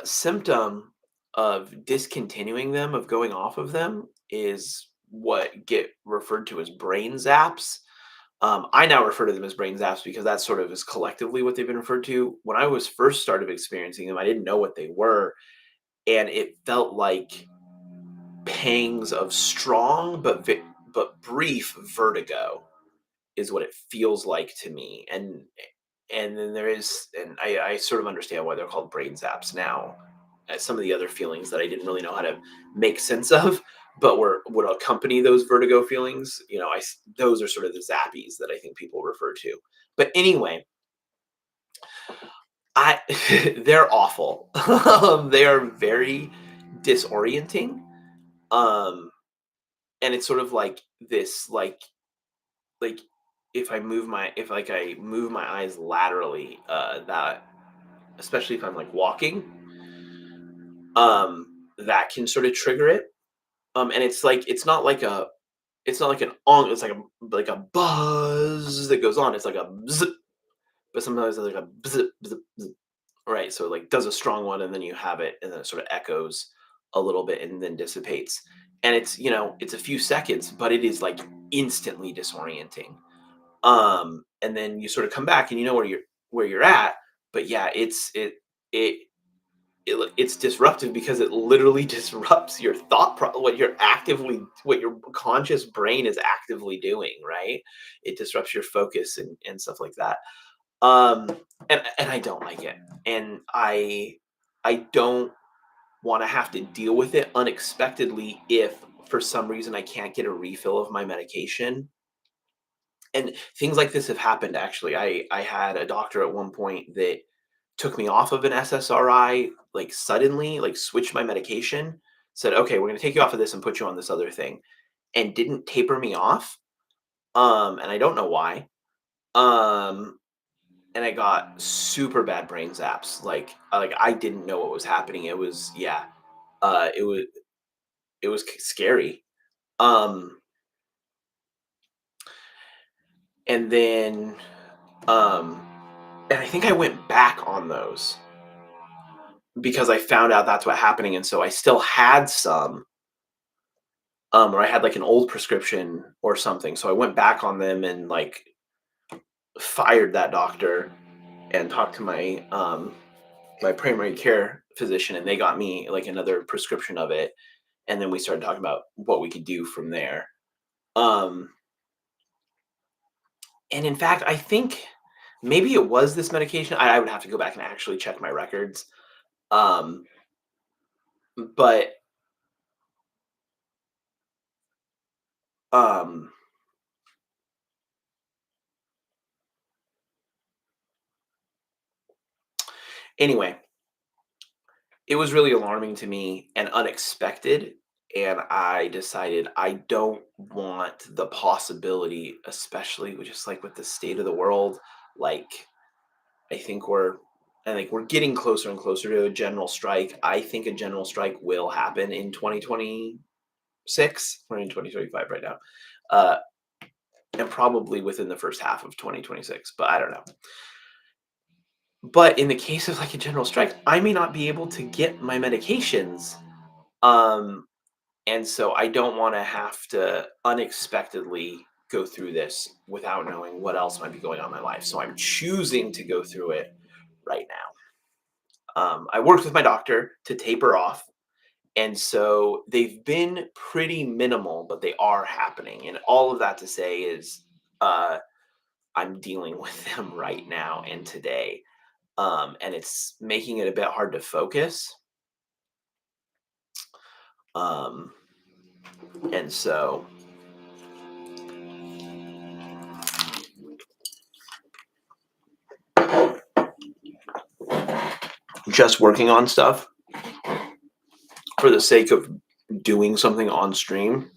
Symptom of discontinuing them, of going off of them, is what get referred to as brain zaps. I now refer to them as brain zaps because that sort of is collectively what they've been referred to. When I was first started experiencing them, I didn't know what they were, and it felt like pangs of strong but brief vertigo is what it feels like to me. And then there is, and I sort of understand why they're called brain zaps now. Some of the other feelings that I didn't really know how to make sense of, but would accompany those vertigo feelings. Those are sort of the zappies that I think people refer to. But anyway, I they're awful. They are very disorienting. Um, and it's sort of like this, like if I move my eyes laterally, that especially if I'm like walking, that can sort of trigger it. And it's not like an on, it's like a buzz that goes on. It's like a bzz, but sometimes it's like a bzz, bzz, bzz, right? So it like does a strong one and then you have it and then it sort of echoes a little bit and then dissipates. And it's a few seconds, but it is like instantly disorienting. And then you sort of come back and you know where you're at, but yeah, it's disruptive because it literally disrupts your what your conscious brain is actively doing, right? It disrupts your focus and stuff like that. um and I don't like it, and I don't want to have to deal with it unexpectedly if for some reason I can't get a refill of my medication. And things like this have happened. Actually, I had a doctor at one point that took me off of an SSRI, like, suddenly, like, switched my medication, said, "Okay, we're gonna take you off of this and put you on this other thing," and didn't taper me off, and I don't know why, um, and I got super bad brain zaps, like, I didn't know what was happening. It was, yeah, uh, it was it was scary, um, and then, um and I think I went back on those because I found out that's what happening, and so I still had some, or I had like an old prescription or something. So I went back on them and like fired that doctor and talked to my primary care physician, and they got me like another prescription of it, and then we started talking about what we could do from there. Um, and in fact, I think maybe it was this medication. I would have to go back and actually check my records. Um, but um, anyway, it was really alarming to me and unexpected, and I decided I don't want the possibility, especially with just, like, with the state of the world, like, I think we're I think we're getting closer and closer to a general strike. I think a general strike will happen in 2026. We're in 2025 right now, uh, and probably within the first half of 2026, but I don't know. But in the case of, like, a general strike, I may not be able to get my medications, um, and so I don't wanna have to unexpectedly go through this without knowing what else might be going on in my life, so I'm choosing to go through it right now. I worked with my doctor to taper off, and so they've been pretty minimal, but they are happening, and all of that to say is, uh, I'm dealing with them right now and today, and it's making it a bit hard to focus, um, and so just working on stuff for the sake of doing something on stream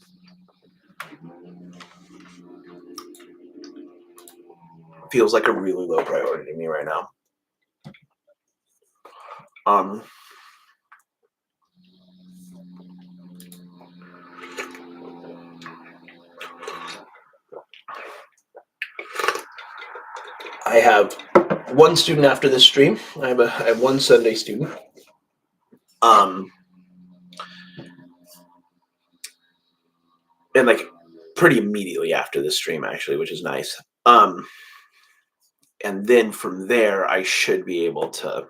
feels like a really low priority to me right now. Um, I have one student after this stream. I have one Sunday student. Um, and like pretty immediately after the stream actually, which is nice. Um, and then from there, I should be able to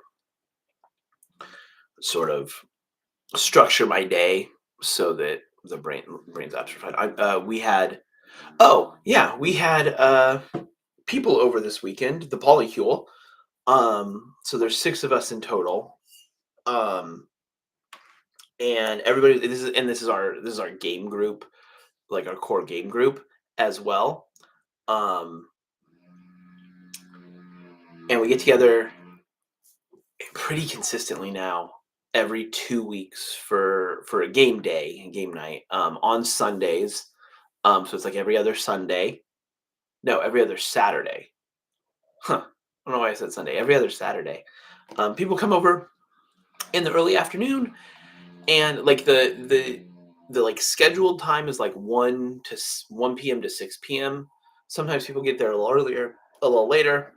sort of structure my day so that the brain's apps are fine. We had oh yeah, we had people over this weekend, the Polycule. So there's 6 of us in total. Um, and everybody, this is our game group, like our core game group as well. Um, and we get together pretty consistently now every 2 weeks for a game day and game night on Sundays. So it's like every other Sunday. No, every other Saturday. Huh. I don't know why I said Sunday. Every other Saturday. People come over in the early afternoon, and like the like scheduled time is like 1 p.m. to 6 p.m. Sometimes people get there a little earlier, a little later.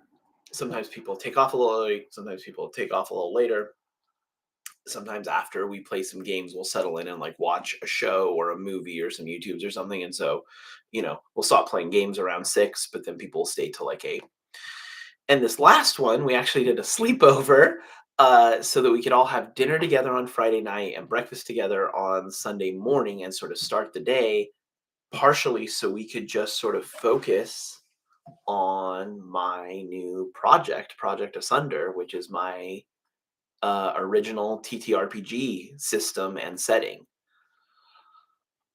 Sometimes people take off a little early. Sometimes people take off a little later. Sometimes after we play some games, we'll settle in and like watch a show or a movie or some YouTubes or something. And so, we'll stop playing games around 6, but then people will stay till like 8. And this last one, we actually did a sleepover so that we could all have dinner together on Friday night and breakfast together on Sunday morning and sort of start the day, partially so we could just sort of focus on my new Project Asunder, which is my original TTRPG system and setting.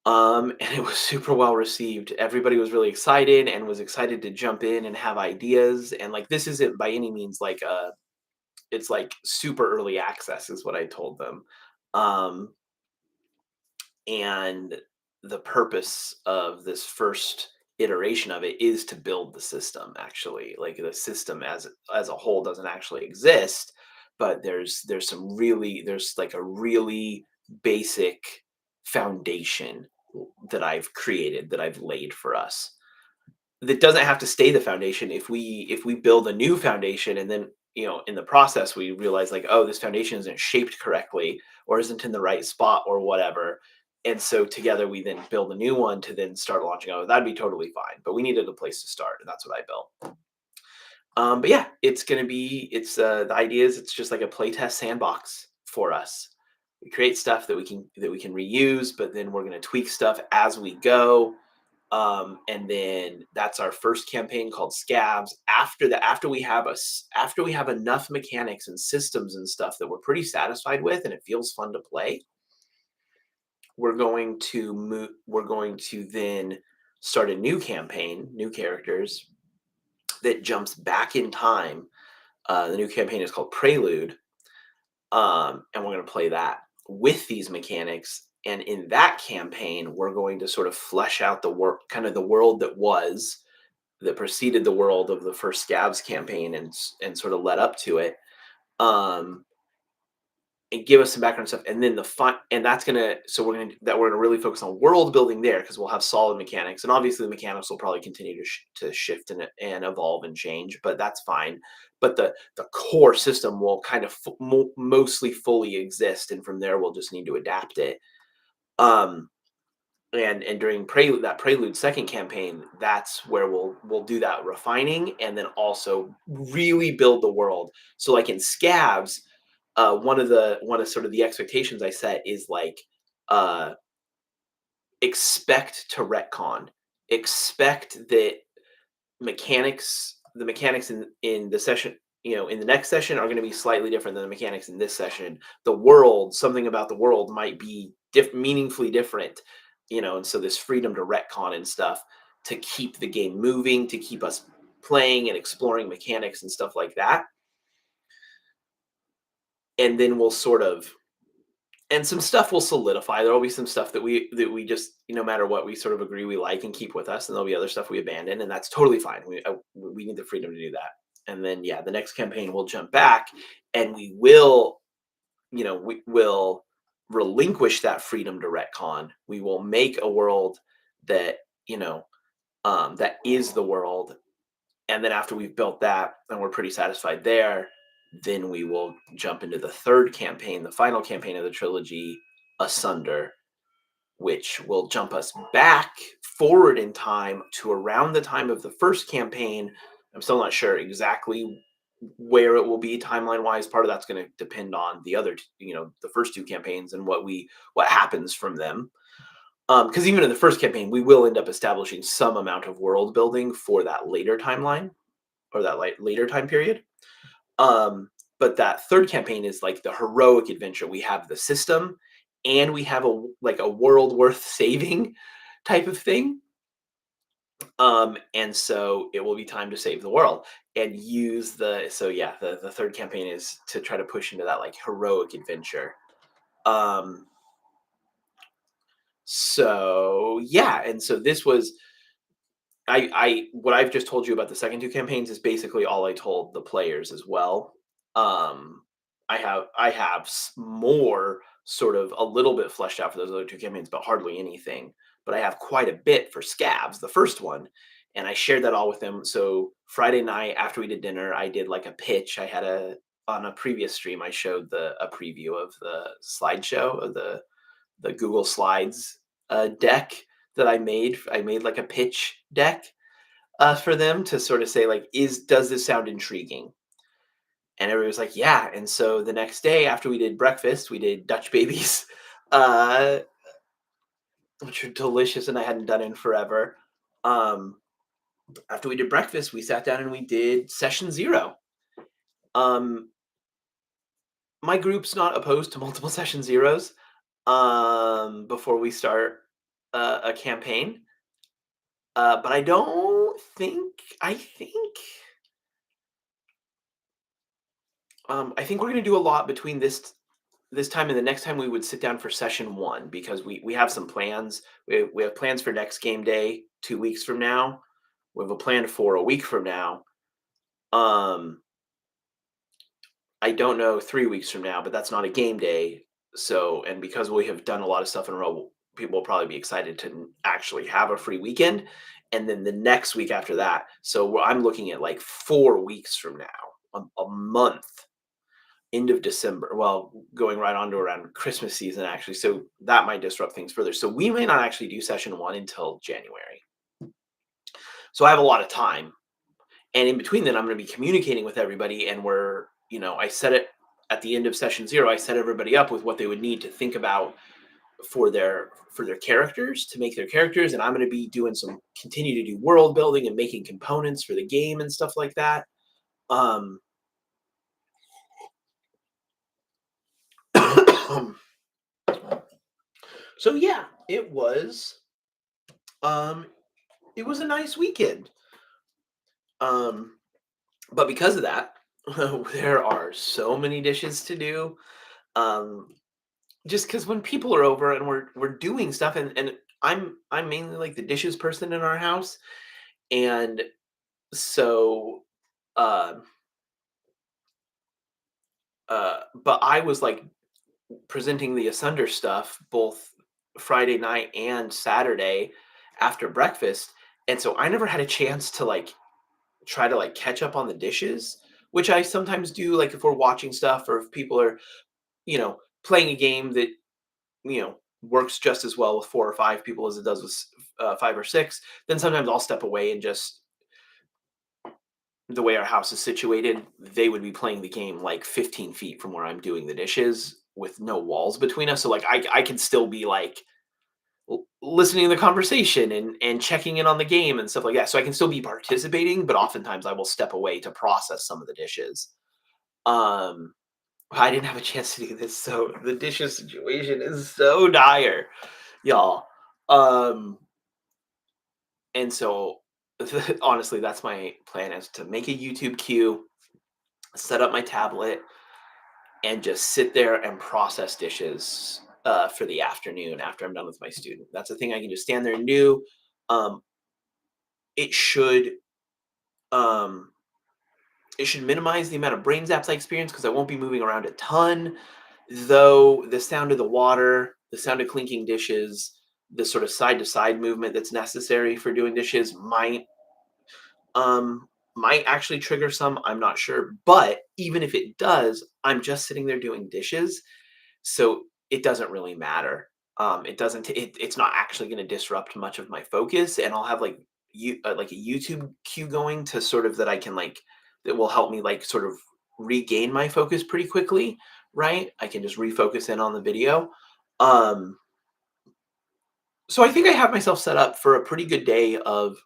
And it was super well received. Everybody was really excited and was excited to jump in and have ideas. And like, this isn't by any means like it's like super early access is what I told them. Um, and the purpose of this first iteration of it is to build the system actually. Like the system as a whole doesn't actually exist, but there's like a really basic foundation that I've created, that I've laid for us, that doesn't have to stay the foundation. If we build a new foundation and then in the process we realize like, oh, this foundation isn't shaped correctly or isn't in the right spot or whatever, and so together we then build a new one to then start launching. Oh, that'd be totally fine, but we needed a place to start, and that's what I built. But yeah, the idea is it's just like a playtest sandbox for us. We create stuff that we can reuse, but then we're going to tweak stuff as we go. And then that's our first campaign called Scabs. After that, after we have enough mechanics and systems and stuff that we're pretty satisfied with, and it feels fun to play, we're going to then start a new campaign, new characters, that jumps back in time. The new campaign is called Prelude, and we're going to play that with these mechanics. And in that campaign, we're going to sort of flesh out kind of the world that preceded the world of the first Scabs campaign, and sort of led up to it. Um, and give us some background stuff, and then the fun, and that's gonna so we're gonna really focus on world building there, because we'll have solid mechanics, and obviously the mechanics will probably continue to shift and evolve and change, but that's fine. But the core system will kind of mostly fully exist, and from there we'll just need to adapt it. Um, and during Prelude second campaign, that's where we'll do that refining, and then also really build the world. So like in Scabs, one of sort of the expectations I set is like, uh expect to retcon. Expect that the mechanics in the session, in the next session, are going to be slightly different than the mechanics in this session. The world, something about the world might be meaningfully different, and so this freedom to retcon and stuff, to keep the game moving, to keep us playing and exploring mechanics and stuff like that. And then we'll sort of and some stuff will solidify. There will be some stuff that we just, no matter what, we sort of agree we like and keep with us, and there'll be other stuff we abandon, and that's totally fine. We need the freedom to do that. And then yeah, the next campaign we'll jump back, and we will relinquish that freedom to retcon. We will make a world that that is the world, and then after we've built that and we're pretty satisfied there, then we will jump into the third campaign, the final campaign of the trilogy, Asunder, which will jump us back forward in time to around the time of the first campaign. I'm still not sure exactly where it will be timeline wise. Part of that's going to depend on the other, the first two campaigns and what happens from them. Because even in the first campaign, we will end up establishing some amount of world building for that later timeline or that later time period. Um, but that third campaign is like the heroic adventure. We have the system, and we have a world worth saving type of thing. And so it will be time to save the world and use the third campaign is to try to push into that like heroic adventure. Um, so yeah, and so this was I what I've just told you about the second two campaigns is basically all I told the players as well. Um, I have more sort of a little bit fleshed out for those other two campaigns, but hardly anything. But I have quite a bit for Scabs, the first one, and I shared that all with them. So Friday night after we did dinner, I did like a pitch. I had a on a previous stream. I showed a preview of the slideshow of the Google Slides deck that I made. I made like a pitch deck for them to sort of say like, does this sound intriguing? And everybody was like, yeah. And so the next day after we did breakfast, we did Dutch babies, uh, which are delicious and I hadn't done in forever. Um, After we did breakfast, we sat down and we did session zero. Um, my group's not opposed to multiple session zeros before we start a campaign. But I don't think I think we're gonna do a lot between this time and the next time we would sit down for session one because we have some plans. We have plans for next game day 2 weeks from now. We have a plan for a week from now. Um, I don't know 3 weeks from now, but that's not a game day. So, and because we have done a lot of stuff in a row, people will probably be excited to actually have a free weekend. And then the next week after that. So I'm looking at like 4 weeks from now, a month, end of December. Well, going right on to around Christmas season, actually. So that might disrupt things further. So we may not actually do session one until January. So I have a lot of time. And in between then, I'm going to be communicating with everybody. And I set it at the end of session zero. I set everybody up with what they would need to think about for their characters to make their characters. And I'm going to be doing continue to do world building and making components for the game and stuff like that. So yeah, um it was a nice weekend. Um but because of that, there are so many dishes to do. Um just because when people are over and we're doing stuff and I'm mainly like the dishes person in our house. And so um but I was like presenting the Asunder stuff both Friday night and Saturday after breakfast. And so I never had a chance to like try to like catch up on the dishes, which I sometimes do, like if we're watching stuff or if people are, playing a game that, works just as well with 4 or 5 people as it does with 5 or 6, then sometimes I'll step away and just the way our house is situated, they would be playing the game like 15 feet from where I'm doing the dishes with no walls between us. So like I can still be like listening to the conversation and checking in on the game and stuff like that. So I can still be participating, but oftentimes I will step away to process some of the dishes. Um, I didn't have a chance to do this, so the dishes situation is so dire, y'all. Um, and so honestly, that's my plan is to make a YouTube queue, set up my tablet, and just sit there and process dishes for the afternoon after I'm done with my student. That's a thing I can just stand there and do. Um, it should um, it should minimize the amount of brain zaps I experience because I won't be moving around a ton. Though the sound of the water, the sound of clinking dishes, the sort of side to side movement that's necessary for doing dishes might actually trigger some. I'm not sure, but even if it does, I'm just sitting there doing dishes, so it doesn't really matter. It's not actually going to disrupt much of my focus, and I'll have like a YouTube cue going to sort of that I can like that will help me like sort of regain my focus pretty quickly, right? I can just refocus in on the video. Um, so I think I have myself set up for a pretty good day of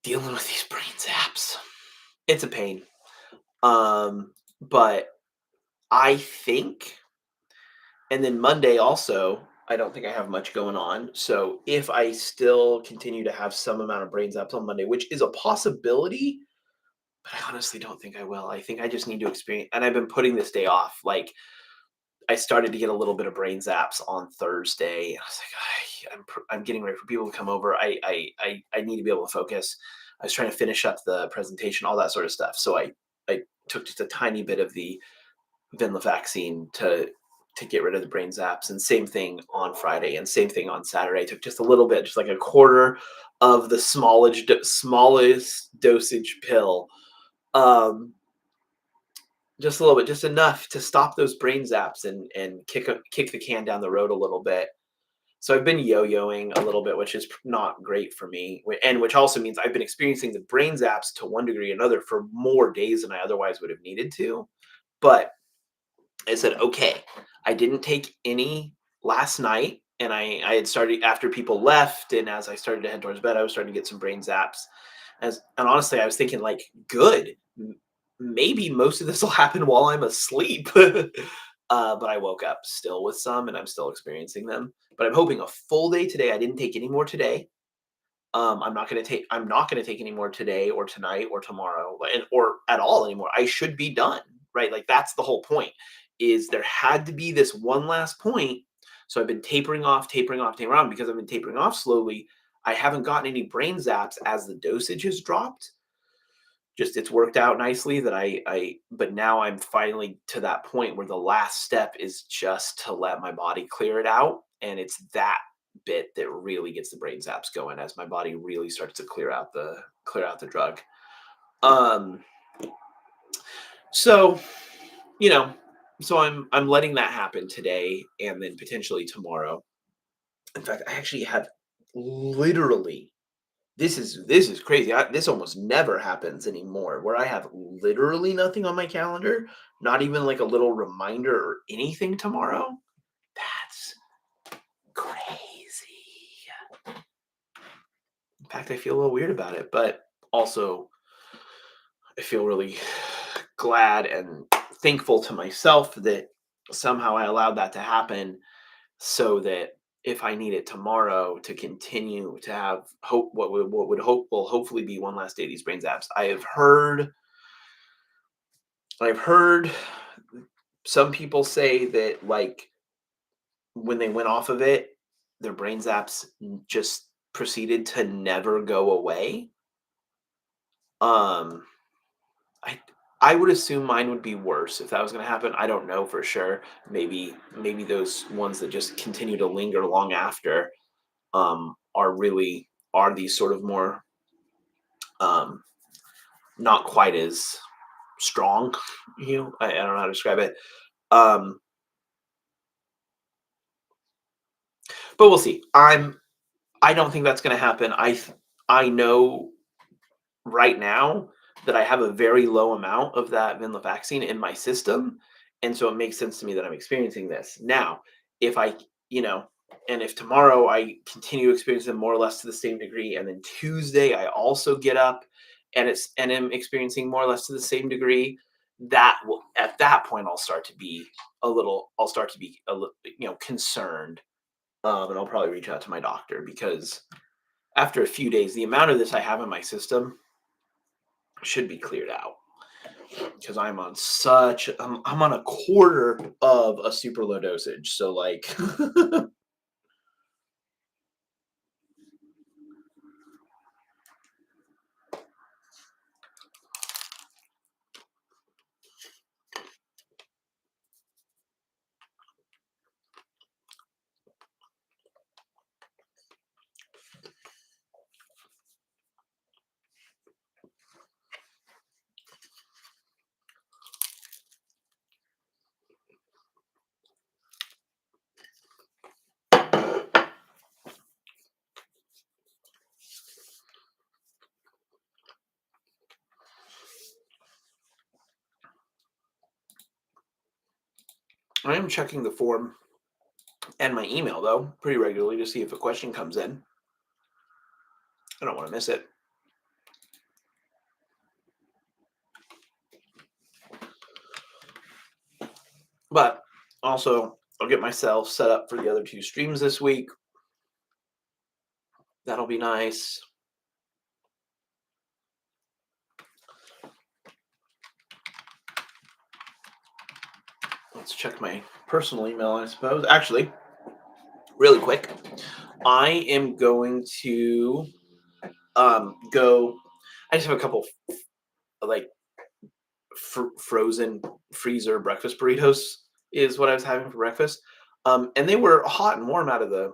dealing with these brain zaps. It's a pain. But I think, and then Monday also, I don't think I have much going on. So if I still continue to have some amount of brain zaps on Monday, which is a possibility, but I honestly don't think I will. I think I just need to experience, and I've been putting this day off. Like I started to get a little bit of brain zaps on Thursday. I was like, I'm getting ready for people to come over. I need to be able to focus. I was trying to finish up the presentation, all that sort of stuff. So I took just a tiny bit of the venlafaxine to get rid of the brain zaps, and same thing on Friday, and same thing on Saturday. I took just a little bit, just like a quarter of the smallest dosage pill. Um, just a little bit, just enough to stop those brain zaps and kick the can down the road a little bit. So I've been yo-yoing a little bit, which is not great for me, and which also means I've been experiencing the brain zaps to one degree or another for more days than I otherwise would have needed to. But I said, okay, I didn't take any last night. And I had started after people left. And as I started to head towards bed, I was starting to get some brain zaps. And honestly, I was thinking, like, good. Maybe most of this will happen while I'm asleep. But I woke up still with some, and I'm still experiencing them. But I'm hoping a full day today. I didn't take any more today. I'm not gonna take any more today or tonight or tomorrow, or at all anymore. I should be done, right? Like that's the whole point. Is there had to be this one last point. So I've been tapering off, tapering off, tapering off because I've been tapering off slowly. I haven't gotten any brain zaps as the dosage has dropped. Just it's worked out nicely that but now I'm finally to that point where the last step is just to let my body clear it out. And it's that bit that really gets the brain zaps going as my body really starts to clear out the drug. Um so, you know, so I'm letting that happen today and then potentially tomorrow. In fact, I actually have literally this is crazy. This almost never happens anymore, where I have literally nothing on my calendar, not even like a little reminder or anything tomorrow. That's crazy. In fact, I feel a little weird about it, but also I feel really glad and thankful to myself that somehow I allowed that to happen so that if I need it tomorrow to continue to have hope, what would hope will hopefully be one last day of these brain zaps. I've heard some people say that like when they went off of it, their brain zaps just proceeded to never go away. Um, I I would assume mine would be worse if that was going to happen. I don't know for sure. Maybe those ones that just continue to linger long after are these sort of more um, not quite as strong. I don't know how to describe it. Um, but we'll see. I don't think that's going to happen. I know right now that I have a very low amount of that venlafaxine in my system, and so it makes sense to me that I'm experiencing this now. If I, you know, and if tomorrow I continue experiencing them more or less to the same degree, and then Tuesday I also get up and am experiencing more or less to the same degree, that will at that point I'll start to be a little, concerned, and I'll probably reach out to my doctor because after a few days, the amount of this I have in my system should be cleared out because I'm on a quarter of a super low dosage. So like I am checking the form and my email though pretty regularly to see if a question comes in. I don't want to miss it. But also, I'll get myself set up for the other 2 streams this week. That'll be nice. Let's check my personal email, I suppose. Actually, really quick, I am going to go. I just have a couple like frozen freezer breakfast burritos is what I was having for breakfast. And they were hot and warm out of the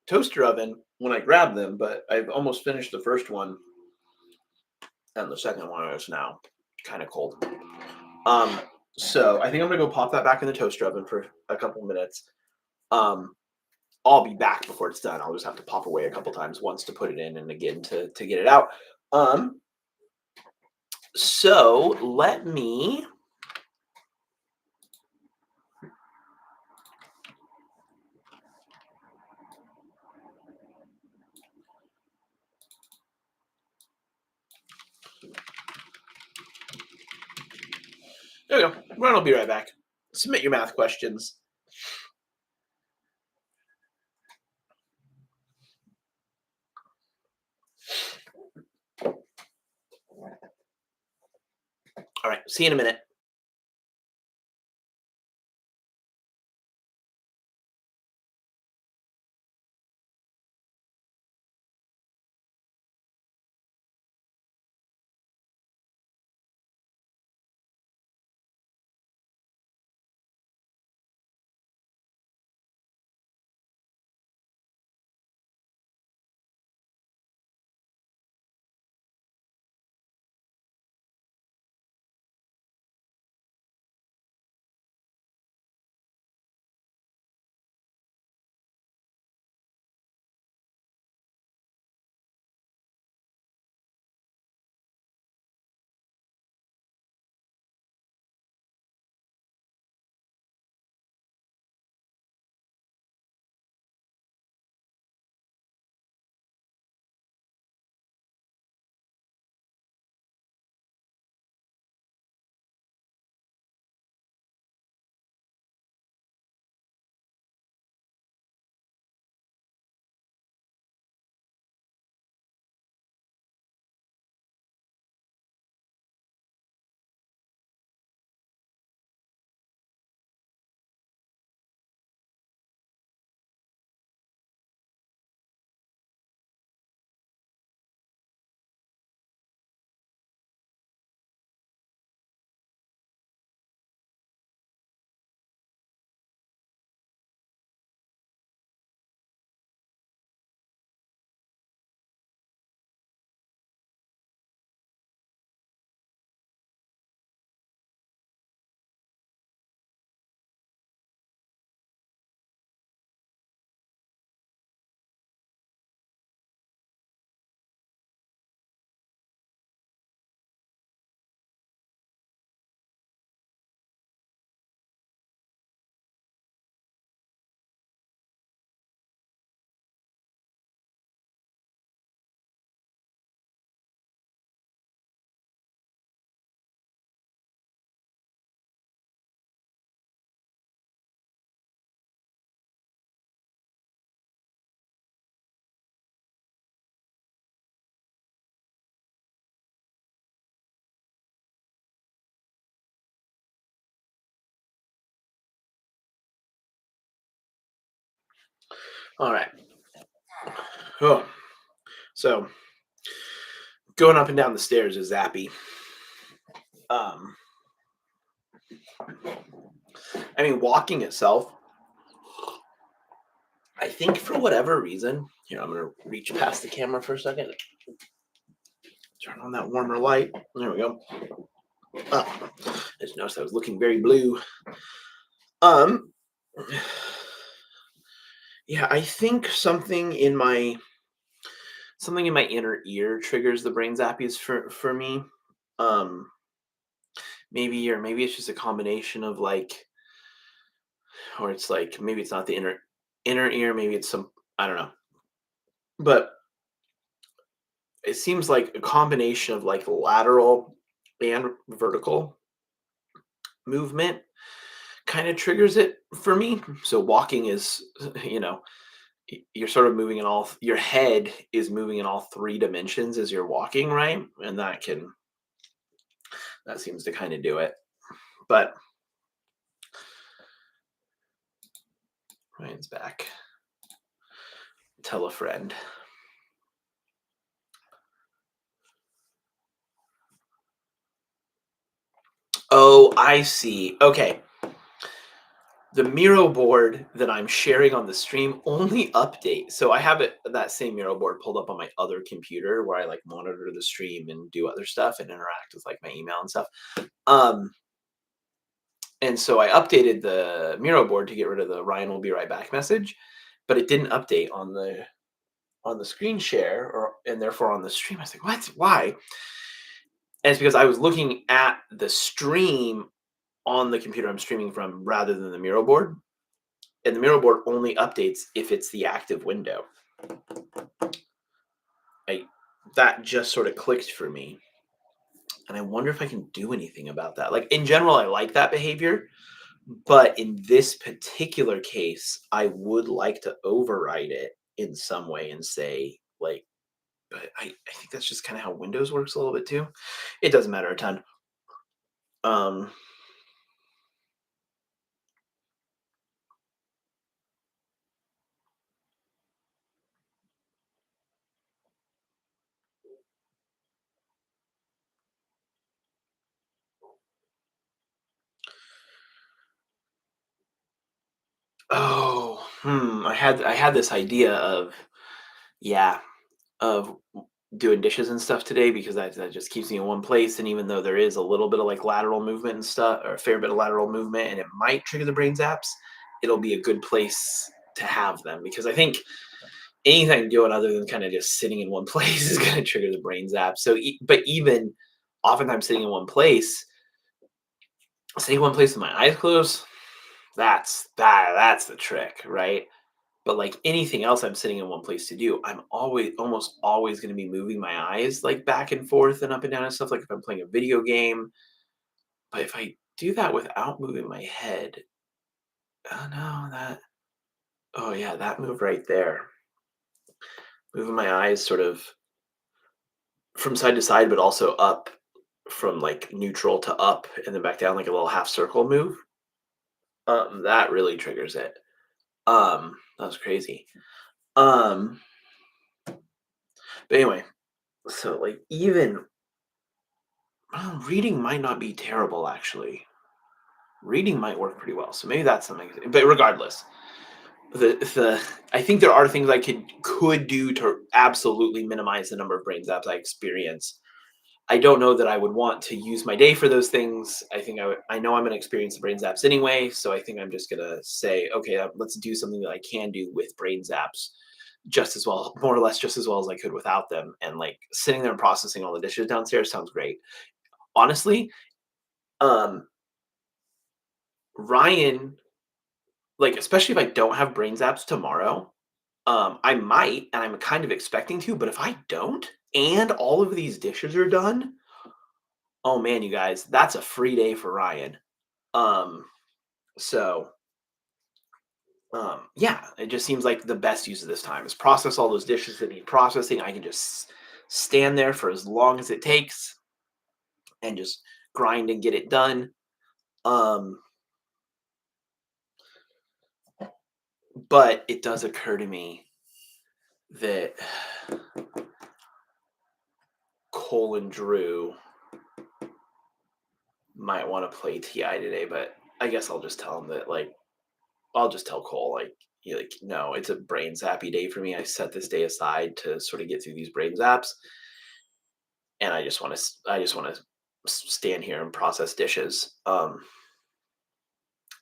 toaster oven when I grabbed them, but I've almost finished the first one, and the second one is now kind of cold. So I think I'm gonna go pop that back in the toaster oven for a couple minutes. I'll be back before it's done. I'll just have to pop away a couple times, once to put it in and again to get it out. So let me. There we go. Ron will be right back. Submit your math questions. All right. See you in a minute. All right. Oh, so going up and down the stairs is zappy. I mean, walking itself, I think for whatever reason, here, I'm going to reach past the camera for a second. Turn on that warmer light. There we go. Oh, I just noticed I was looking very blue. Yeah, I think something in my inner ear triggers the brain zappies for me. Maybe it's just a combination of like or it's like maybe it's not the inner ear, maybe it's some, I don't know. But it seems like a combination of like lateral and vertical movement kind of triggers it for me. So walking is, you know, you're sort of moving in all, your head is moving in all three dimensions as you're walking, right? And that seems to kind of do it. But Ryan's back. Tell a friend. Oh, I see. Okay. The Miro board that I'm sharing on the stream only update. So I have that same Miro board pulled up on my other computer where I like monitor the stream and do other stuff and interact with like my email and stuff. Um, and so I updated the Miro board to get rid of the Ryan will be right back message, but it didn't update on the screen share or and therefore on the stream. I was like, what? Why? And it's because I was looking at the stream on the computer I'm streaming from rather than the Miro board. And the Miro board only updates if it's the active window. I That just sort of clicked for me. And I wonder if I can do anything about that. Like in general, I like that behavior, but in this particular case, I would like to override it in some way and say, like, but I think that's just kind of how Windows works a little bit too. It doesn't matter a ton. Um, I had this idea of, yeah, of doing dishes and stuff today because that just keeps me in one place. And even though there is a little bit of like lateral movement and stuff, or a fair bit of lateral movement, and it might trigger the brain zaps, it'll be a good place to have them because I think anything doing other than kind of just sitting in one place is going to trigger the brain zap. So, but even oftentimes sitting in one place with my eyes closed, that's the trick, right? But like anything else I'm sitting in one place to do, I'm almost always going to be moving my eyes like back and forth and up and down and stuff. Like if I'm playing a video game, but if I do that without moving my head, oh no, oh yeah, that move right there, moving my eyes sort of from side to side, but also up from like neutral to up and then back down like a little half circle move. That really triggers it. That was crazy. Um, but anyway, so like even reading might not be terrible actually. Reading might work pretty well. So maybe that's something. But regardless, the I think there are things I could do to absolutely minimize the number of brain zaps I experience. I don't know that I would want to use my day for those things. I think I know I'm going to experience the brain zaps anyway, so I think I'm just going to say, okay, let's do something that I can do with brain zaps just as well, more or less just as well as I could without them. And like sitting there and processing all the dishes downstairs sounds great. Honestly, um, Ryan, like especially if I don't have brain zaps tomorrow, I might, and I'm kind of expecting to, but if I don't, and all of these dishes are done, oh man, you guys, that's a free day for Ryan. Um, so yeah, it just seems like the best use of this time is process all those dishes that need processing. I can just stand there for as long as it takes and just grind and get it done. Um, but it does occur to me that Cole and Drew might want to play TI today, but I guess I'll just tell him that like I'll just tell Cole like no, it's a brain zappy day for me. I set this day aside to sort of get through these brain zaps, and I just want to stand here and process dishes.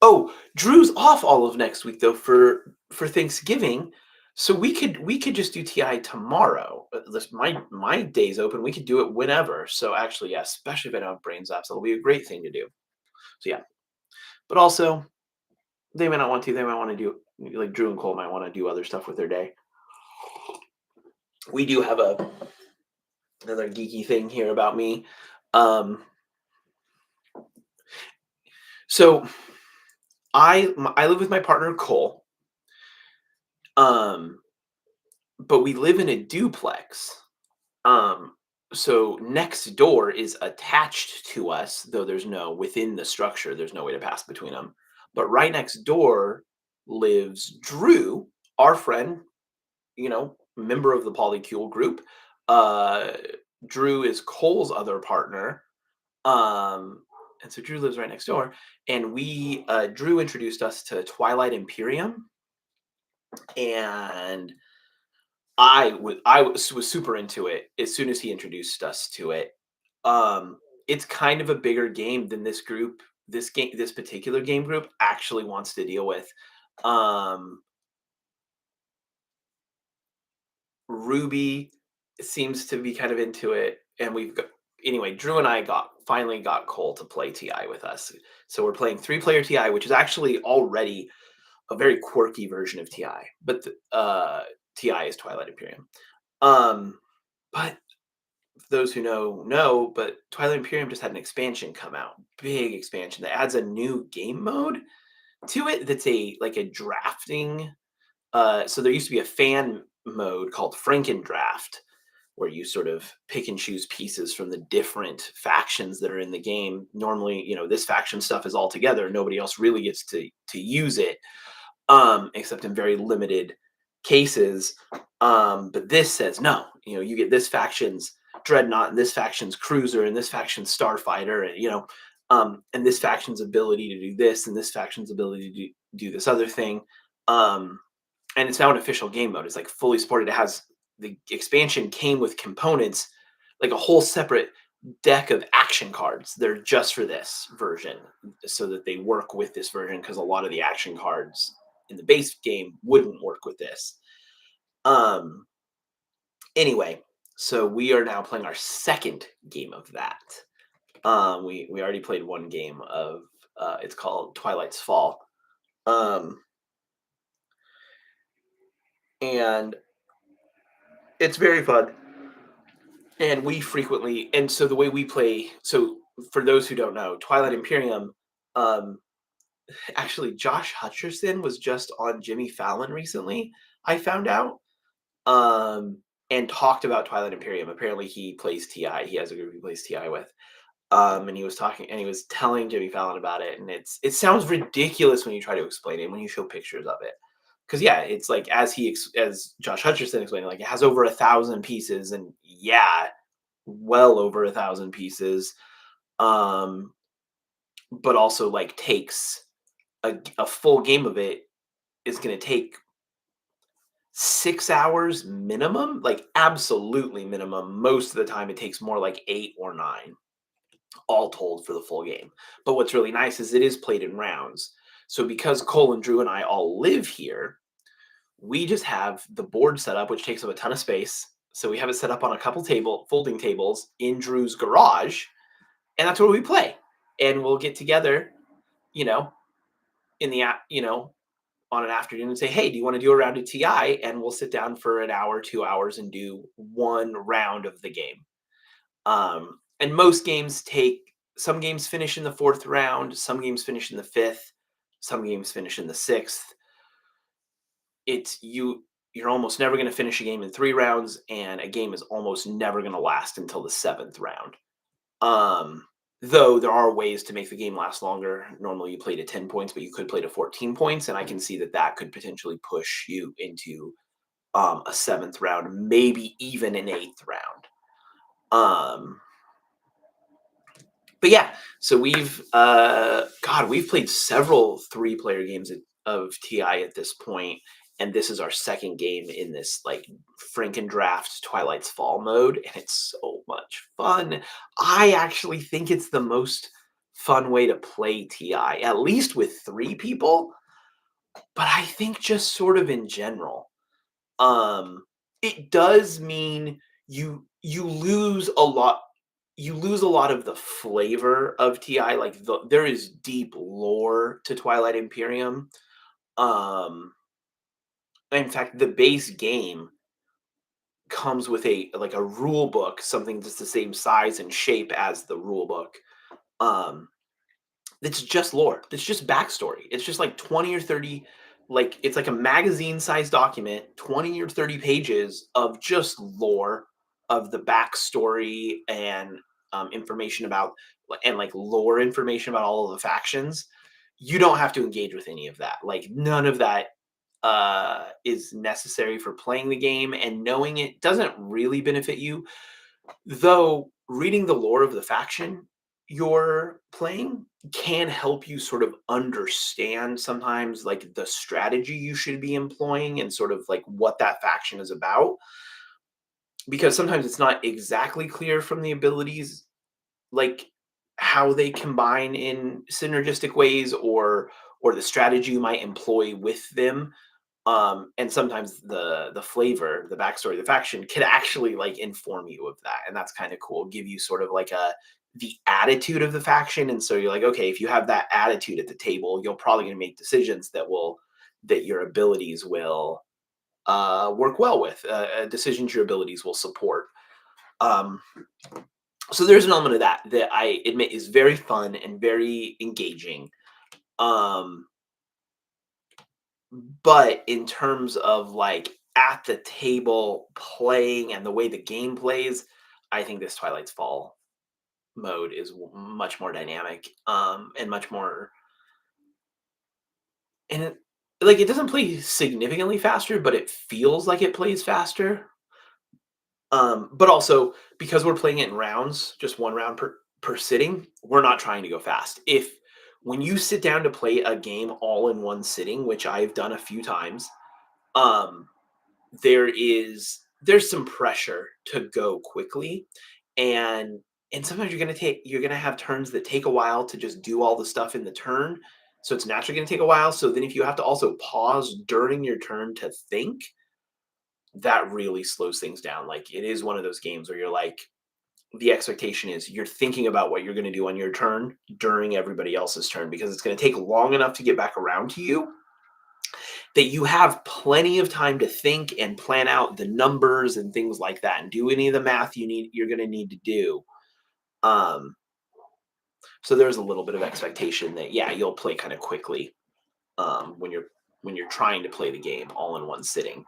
Oh, Drew's off all of next week though for Thanksgiving. So we could just do TI tomorrow. This my day's open. We could do it whenever. So actually, yeah, especially if I don't have brain zaps, it'll be a great thing to do. So yeah. But also they might not want to. They might want to do like Drew and Cole might want to do other stuff with their day. We do have another geeky thing here about me. Um, so I live with my partner Cole. Um, but we live in a duplex. Um, so next door is attached to us, though there's no within the structure, there's no way to pass between them. But right next door lives Drew, our friend, member of the Polycule group. Uh, Drew is Cole's other partner. And so Drew lives right next door. And Drew introduced us to Twilight Imperium. And I was super into it as soon as he introduced us to it. It's kind of a bigger game than this particular game group actually wants to deal with. Um, Ruby seems to be kind of into it, and anyway. Drew and I finally got Cole to play TI with us, so we're playing 3-player TI, which is actually already a very quirky version of TI, but TI is Twilight Imperium. But those who know, but Twilight Imperium just had an expansion come out, big expansion that adds a new game mode to it. That's a drafting. So there used to be a fan mode called Frankendraft, where you sort of pick and choose pieces from the different factions that are in the game. Normally, this faction stuff is all together. Nobody else really gets to use it, except in very limited cases. But this says no. You get this faction's Dreadnought, and this faction's Cruiser, and this faction's Starfighter, and this faction's ability to do this, and this faction's ability to do this other thing. And it's now an official game mode. It's like fully supported. It has the expansion came with components, like a whole separate deck of action cards. They're just for this version, so that they work with this version, because a lot of the action cards in the base game wouldn't work with this. Anyway, so we are now playing our second game of that. We already played one game of it's called Twilight's Fall. And it's very fun. And so the way we play, so for those who don't know, Twilight Imperium, actually Josh Hutcherson was just on Jimmy Fallon recently, I found out, and talked about Twilight Imperium. Apparently he plays TI. He has a group he plays TI with. And he was telling Jimmy Fallon about it, and it sounds ridiculous when you try to explain it, when you show pictures of it. Because yeah, it's like as Josh Hutcherson explained, like it has over 1,000 pieces, and yeah, well over 1,000 pieces. But also like takes a full game of it is going to take 6 hours minimum, like absolutely minimum. Most of the time, it takes more like 8 or 9, all told, for the full game. But what's really nice is it is played in rounds. So because Cole and Drew and I all live here, we just have the board set up, which takes up a ton of space. So we have it set up on a couple folding tables in Drew's garage, and that's where we play. And we'll get together, in the on an afternoon and say, hey, do you want to do a round of TI? And we'll sit down for an hour, 2 hours, and do one round of the game. And some games finish in the 4th round, some games finish in the 5th, some games finish in the 6th. You're almost never going to finish a game in 3 rounds, and a game is almost never going to last until the 7th round. Though there are ways to make the game last longer. Normally you play to 10 points, but you could play to 14 points, and I can see that could potentially push you into a 7th round, maybe even an 8th round. But yeah, so we've played several 3-player games of TI at this point, and this is our second game in this like Frankendraft Twilight's Fall mode, and it's so much fun. I actually think it's the most fun way to play TI, at least with 3 people, but I think just sort of in general. It does mean you lose a lot. You lose a lot of the flavor of TI. Like there is deep lore to Twilight Imperium, Um, in fact, the base game comes with a like a rule book, something that's the same size and shape as the rule book. Um, it's just lore. It's just backstory. It's just like 20 or 30, like it's like a magazine-sized document, 20 or 30 pages of just lore of the backstory and information about and like lore information about all of the factions. You don't have to engage with any of that. Like none of that is necessary for playing the game, and knowing it doesn't really benefit you. Though reading the lore of the faction you're playing can help you sort of understand sometimes like the strategy you should be employing and sort of like what that faction is about, because sometimes it's not exactly clear from the abilities like how they combine in synergistic ways or the strategy you might employ with them. And sometimes the flavor, the backstory, the faction can actually like inform you of that, and that's kind of cool. Give you sort of like a the attitude of the faction, and so you're like, okay, if you have that attitude at the table, you're probably going to make decisions that your abilities will work well with, decisions your abilities will support. Um, so there's an element of that that I admit is very fun and very engaging. Um, But in terms of, like, at the table playing and the way the game plays, I think this Twilight's Fall mode is much more dynamic, and much more and it like, it doesn't play significantly faster, but it feels like it plays faster. But also, because we're playing it in rounds, just 1 round per sitting, we're not trying to go fast. If when you sit down to play a game all in 1 sitting, which I've done a few times, um there's some pressure to go quickly, and sometimes you're gonna have turns that take a while to just do all the stuff in the turn, so it's naturally gonna take a while. So then if you have to also pause during your turn to think, that really slows things down. Like it is one of those games where you're like, the expectation is you're thinking about what you're going to do on your turn during everybody else's turn, because it's going to take long enough to get back around to you that you have plenty of time to think and plan out the numbers and things like that and do any of the math you're going to need to do. um so there's a little bit of expectation that, yeah, you'll play kind of quickly, when you're trying to play the game all in 1 sitting.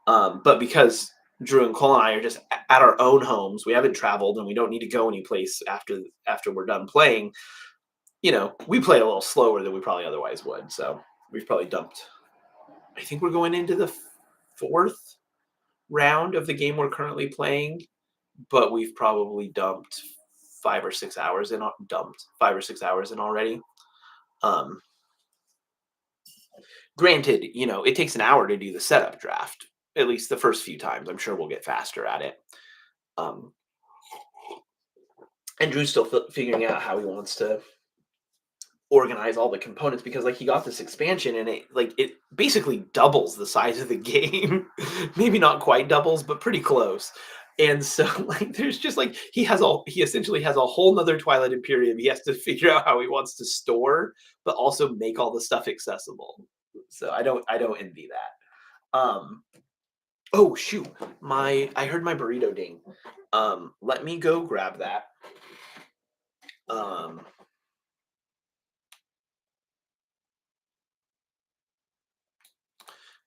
But because Drew and Cole and I are just at our own homes, we haven't traveled and we don't need to go anyplace after we're done playing, we play a little slower than we probably otherwise would. So we've probably dumped, I think we're going into the 4th round of the game we're currently playing, but we've probably dumped 5 or 6 hours in dumped 5 or 6 hours in already. Um, Granted, it takes an hour to do the setup draft. At least the first few times. I'm sure we'll get faster at it. Um, and Drew's still figuring out how he wants to organize all the components, because like he got this expansion and it basically doubles the size of the game. Maybe not quite doubles, but pretty close. And so like there's just like he essentially has a whole nother Twilight Imperium he has to figure out how he wants to store, but also make all the stuff accessible. So I don't envy that. Oh shoot, my I heard my burrito ding. Let me go grab that. um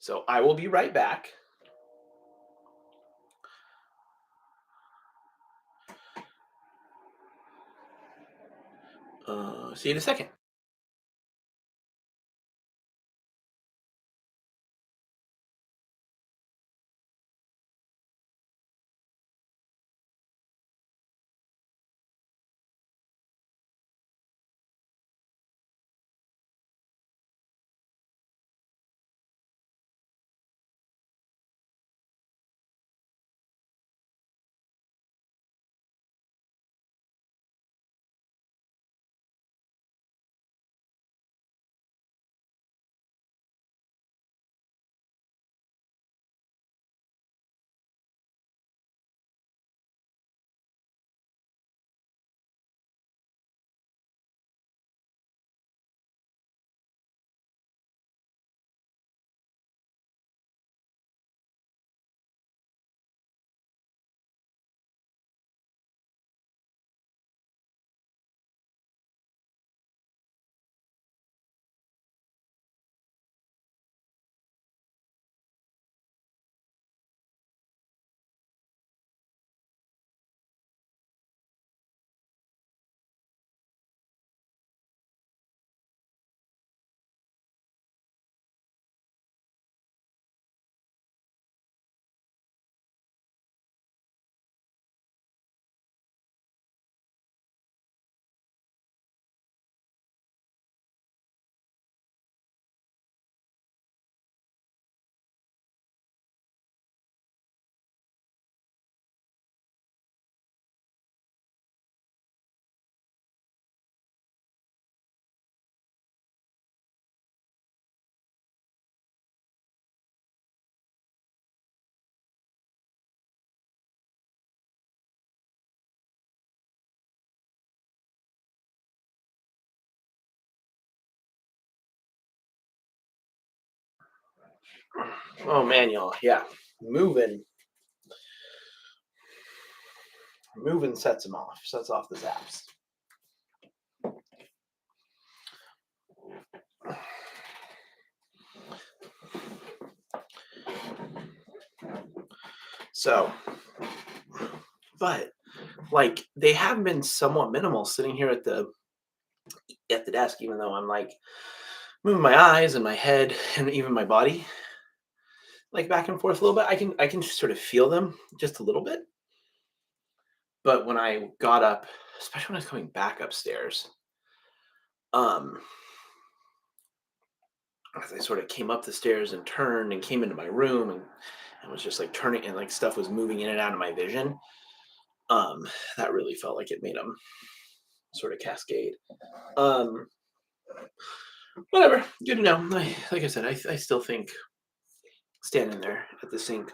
so I will be right back. See you in a second. Oh man, y'all. Yeah. Moving. Moving sets off the zaps. So, but like they have been somewhat minimal sitting here at the desk, even though I'm like moving my eyes and my head and even my body like back and forth a little bit. I can sort of feel them just a little bit. But when I got up, especially when I was coming back upstairs, um, as I sort of came up the stairs and turned and came into my room and was just like turning and like stuff was moving in and out of my vision. Um, that really felt like it made them sort of cascade. Um, Whatever, good to know. Like I said, I still think standing there at the sink,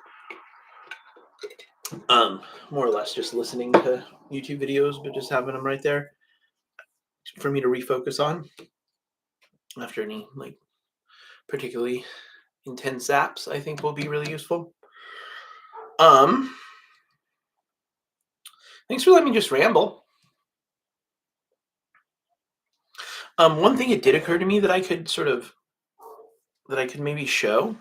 more or less just listening to YouTube videos, but just having them right there for me to refocus on after any like particularly intense apps, I think will be really useful. Um, Thanks for letting me just ramble. One thing it did occur to me that I could maybe show.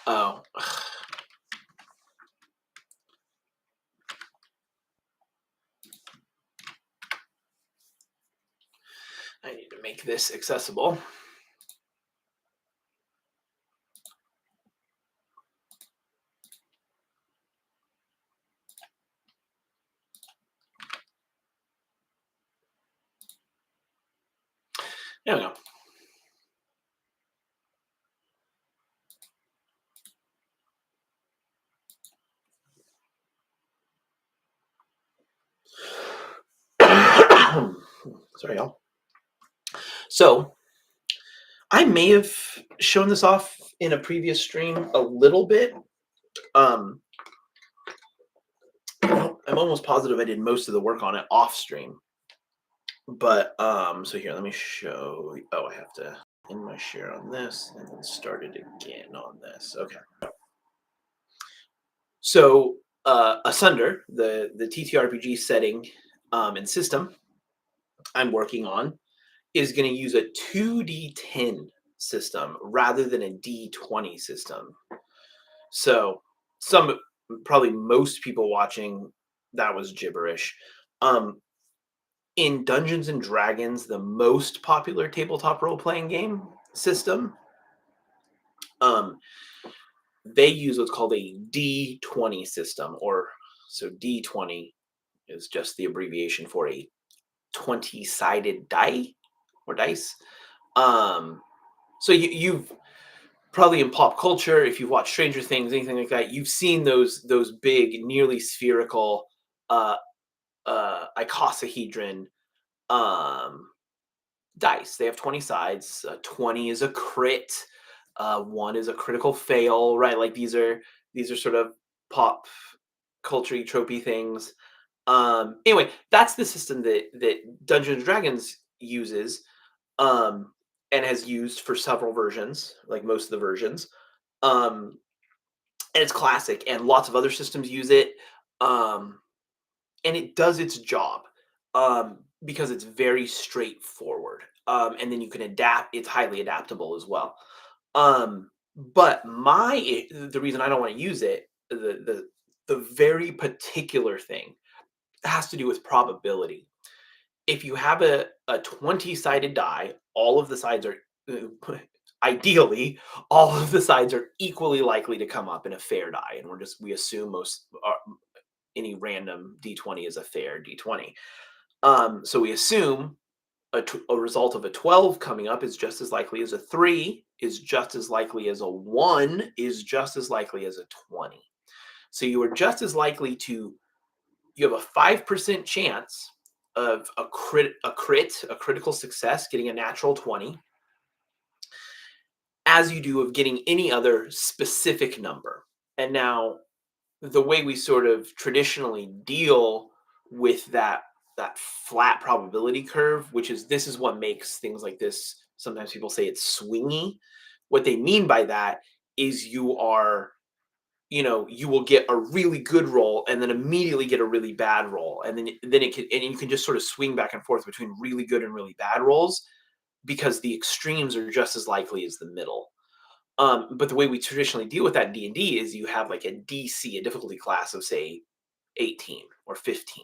Oh, I need to make this accessible. There we go. Sorry, y'all. So I may have shown this off in a previous stream a little bit. Um, I'm almost positive I did most of the work on it off stream. But so here, let me show. Oh, I have to end my share on this and then start it again on this. Okay. So Asunder, the TTRPG setting and system I'm working on is going to use a 2d10 system rather than a d20 system. So some probably most people watching that was gibberish. In Dungeons and Dragons, the most popular tabletop role playing game system, um, they use what's called a D20 system, or so D20 is just the abbreviation for a 20-sided die or dice. So you've probably in pop culture, if you've watched Stranger Things, anything like that, you've seen those big, nearly spherical uh, icosahedron um, dice. They have 20 sides. 20 is a crit. One is a critical fail. Right, like these are sort of pop culture tropey things. Anyway, that's the system that Dungeons and Dragons uses, um, and has used for several versions, like most of the versions. Um, and it's classic, and lots of other systems use it. Um, and it does its job because it's very straightforward. And then you can adapt; it's highly adaptable as well. But the reason I don't want to use it, the very particular thing has to do with probability. If you have a 20-sided die, all of the sides are ideally all of the sides are equally likely to come up in a fair die, and we assume any random d20 is a fair d20. So we assume a result of a 12 coming up is just as likely as a 3 is just as likely as a 1 is just as likely as a 20. So you are just as likely to you have a 5% chance of a critical success, getting a natural 20, as you do of getting any other specific number. And now the way we sort of traditionally deal with that flat probability curve, which is this is what makes things like this, sometimes people say it's swingy. What they mean by that is you will get a really good roll and then immediately get a really bad roll, and then you can just sort of swing back and forth between really good and really bad rolls because the extremes are just as likely as the middle. But the way we traditionally deal with that in D&D is you have like a DC, a difficulty class of say 18 or 15.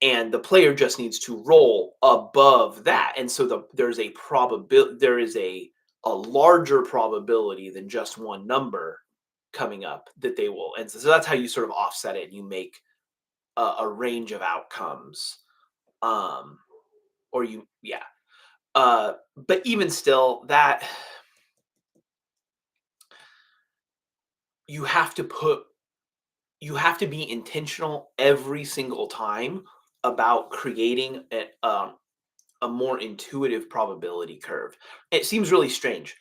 And the player just needs to roll above that. And so there is a larger probability than just one number coming up that they will. And so that's how you sort of offset it. You make a range of outcomes. Um, or you, yeah. But even still, that you have to put you have to be intentional every single time about creating a more intuitive probability curve. It seems really strange.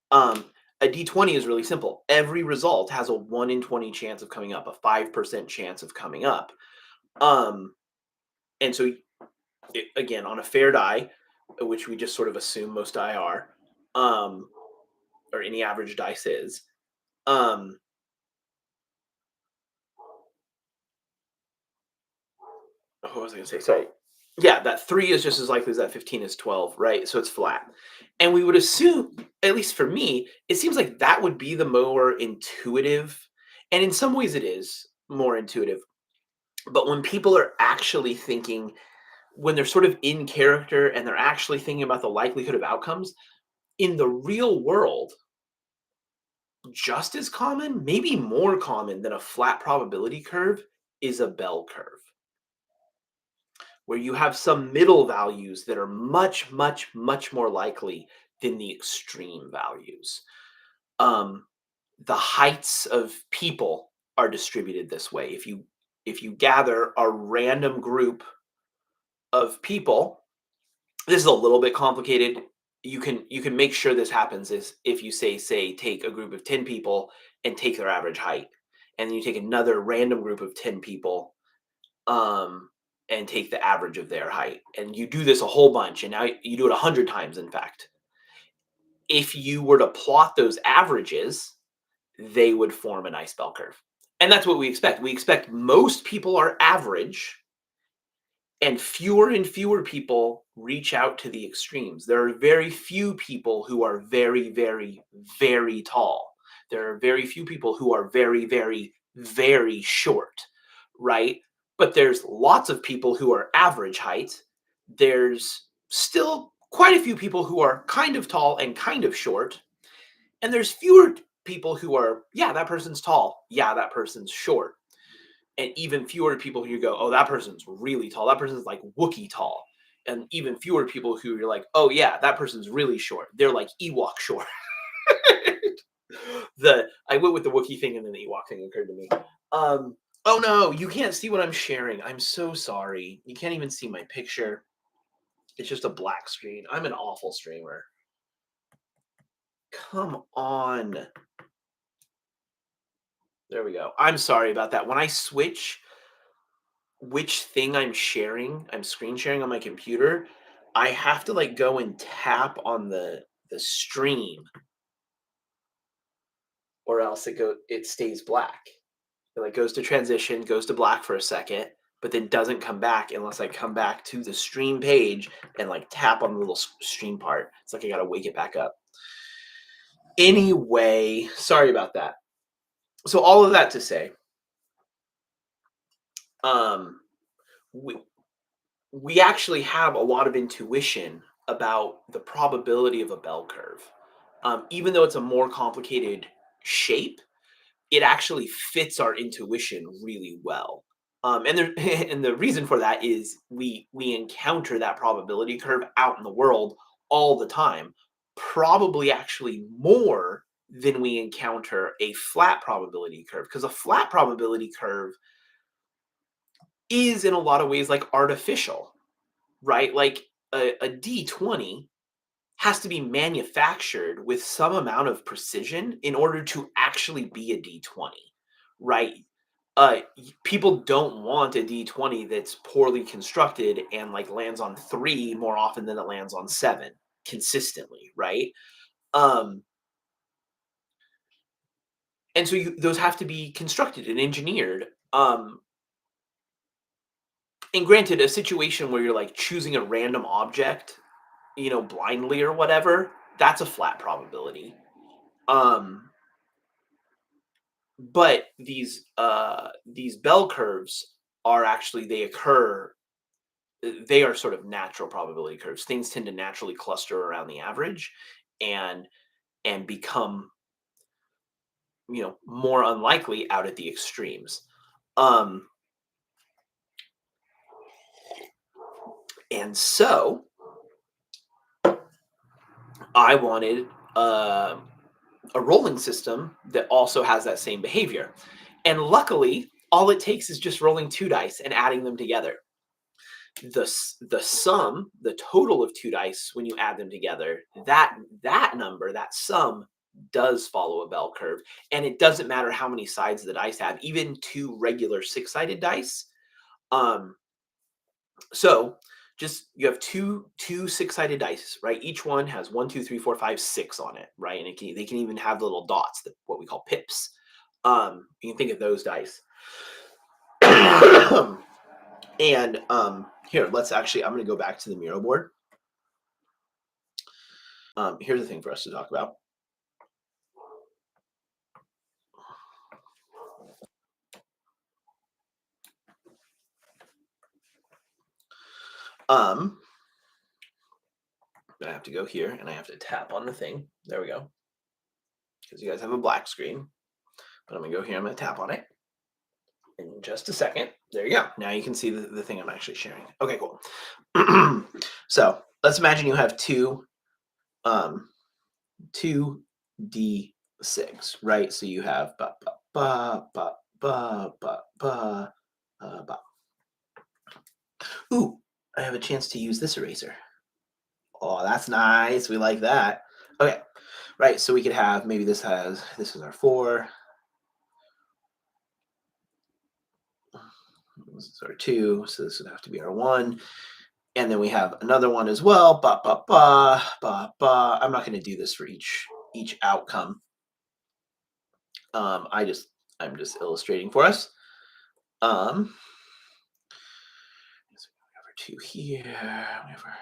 Um, a d20 is really simple. Every result has a 1 in 20 chance of coming up, a 5% chance of coming up. And so, again, on a fair die, which we just sort of assume most die are, or any average dice is, um, what was I going to say? Sorry. Yeah, that 3 is just as likely as that 15 is 12, right? So it's flat. And we would assume, at least for me, it seems like that would be the more intuitive. And in some ways, it is more intuitive. But when people are actually thinking, when they're sort of in character and they're actually thinking about the likelihood of outcomes, in the real world, just as common, maybe more common than a flat probability curve is a bell curve, where you have some middle values that are much, much, much more likely than the extreme values. Um, the heights of people are distributed this way. If you gather a random group of people, this is a little bit complicated. You can make sure this happens is if you say take a group of 10 people and take their average height, and then you take another random group of 10 people um and take the average of their height, and you do this a whole bunch, and now you do it 100 times. In fact, if you were to plot those averages, they would form a nice bell curve. And that's what we expect. We expect most people are average, and fewer people reach out to the extremes. There are very few people who are very, very, very tall. There are very few people who are very, very, very short, right? But there's lots of people who are average height. There's still quite a few people who are kind of tall and kind of short. And there's fewer people who are, yeah, that person's tall. Yeah, that person's short. And even fewer people who you go, oh, that person's really tall. That person's like Wookiee tall. And even fewer people who you're like, oh yeah, that person's really short. They're like Ewok short. I went with the Wookiee thing and then the Ewok thing occurred to me. Oh no, you can't see what I'm sharing. I'm so sorry. You can't even see my picture. It's just a black screen. I'm an awful streamer. Come on. There we go. I'm sorry about that. When I switch which thing I'm screen sharing on my computer, I have to like go and tap on the stream, or else it stays black. It like goes to transition, goes to black for a second, but then doesn't come back unless I come back to the stream page and like tap on the little stream part. It's like I got to wake it back up. Anyway, sorry about that. So all of that to say, we we actually have a lot of intuition about the probability of a bell curve. Even though it's a more complicated shape, it actually fits our intuition really well. And the reason for that is we encounter that probability curve out in the world all the time. probably actually more than we encounter a flat probability curve, because a flat probability curve is in a lot of ways like artificial, right? Like a D20 has to be manufactured with some amount of precision in order to actually be a D20, right? People don't want a D20 that's poorly constructed and like lands on 3 more often than it lands on 7 consistently, right? Um, and so those have to be constructed and engineered. And granted, a situation where you're like choosing a random object, blindly or whatever, that's a flat probability. Um, but these bell curves are actually they are sort of natural probability curves. Things tend to naturally cluster around the average and become, more unlikely out at the extremes. Um, and so I wanted a rolling system that also has that same behavior. And luckily, all it takes is just rolling 2 dice and adding them together. The sum, the total of 2 dice when you add them together, that number, that sum does follow a bell curve, and it doesn't matter how many sides the dice have, even 2 regular 6-sided dice. Um, so just you have two 6-sided dice, right? Each one has 1, 2, 3, 4, 5, 6 on it, right? And they can even have little dots, that what we call pips. You can think of those dice. And here, let's actually, I'm going to go back to the Miro board. Here's the thing for us to talk about. I have to go here and I have to tap on the thing. There we go. Because you guys have a black screen. But I'm going to go here. I'm going to tap on it in just a second. There you go. Now you can see the thing I'm actually sharing. Okay, cool. So let's imagine you have two 2d6, right? So you have ba ba ba ba ba ba ba ba. Ooh, I have a chance to use this eraser. Oh, that's nice. We like that. Okay, right. So we could have, maybe this is our 4. This is our 2. So this would have to be our 1. And then we have another one as well. Ba ba ba ba ba. I'm not going to do this for each outcome. I'm just illustrating for us. We have our 2 here. We have our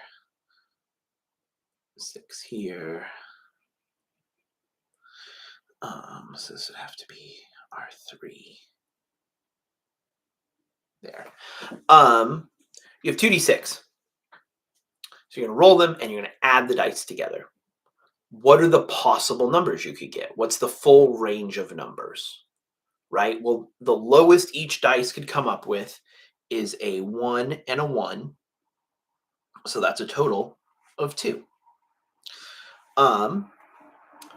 6 here. So this would have to be our 3 there. You have 2d6. So you're going to roll them and you're going to add the dice together. What are the possible numbers you could get? What's the full range of numbers? Right? Well, the lowest each dice could come up with is a 1 and a 1. So that's a total of 2. The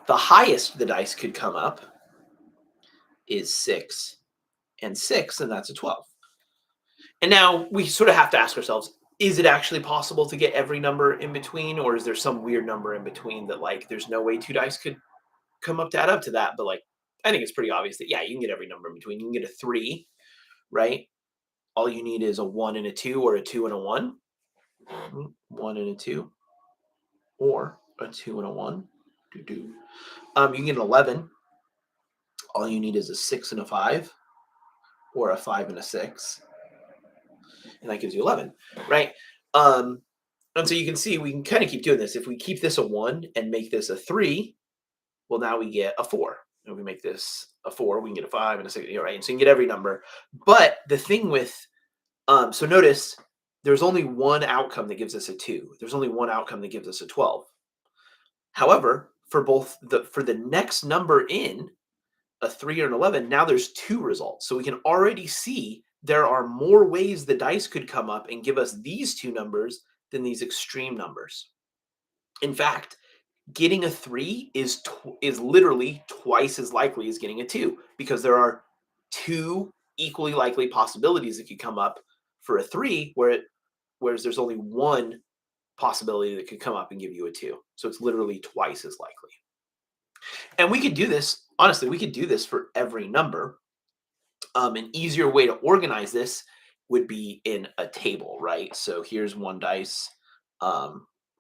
highest the dice could come up is 6 and 6, and that's a 12. And now we sort of have to ask ourselves, is it actually possible to get every number in between, or is there some weird number in between that, like, there's no way 2 dice could come up to add up to that? But, like, I think it's pretty obvious that, yeah, you can get every number in between. You can get a 3, right? All you need is a 1 and a 2, or a 2 and a 1. 1 and a 2, or a 2 and a 1. You can get an 11. All you need is a 6 and a 5, or a 5 and a 6. And that gives you 11, right? And so you can see we can kind of keep doing this. If we keep this a 1 and make this a 3, well, now we get a 4. If we make this a 4, we can get a 5 and a 6, right? And so you can get every number. But the thing with, so notice there's only one outcome that gives us a 2. There's only one outcome that gives us a 12. However, for the next number in, a 3 or an 11, now there's 2 results. So we can already see there are more ways the dice could come up and give us these 2 numbers than these extreme numbers. In fact, getting a 3 is literally twice as likely as getting a 2 because there are 2 equally likely possibilities that could come up for a 3 whereas there's only one possibility that could come up and give you a 2. So it's literally twice as likely. And we could do this, honestly, we could do this for every number. An easier way to organize this would be in a table, right? So here's one dice, a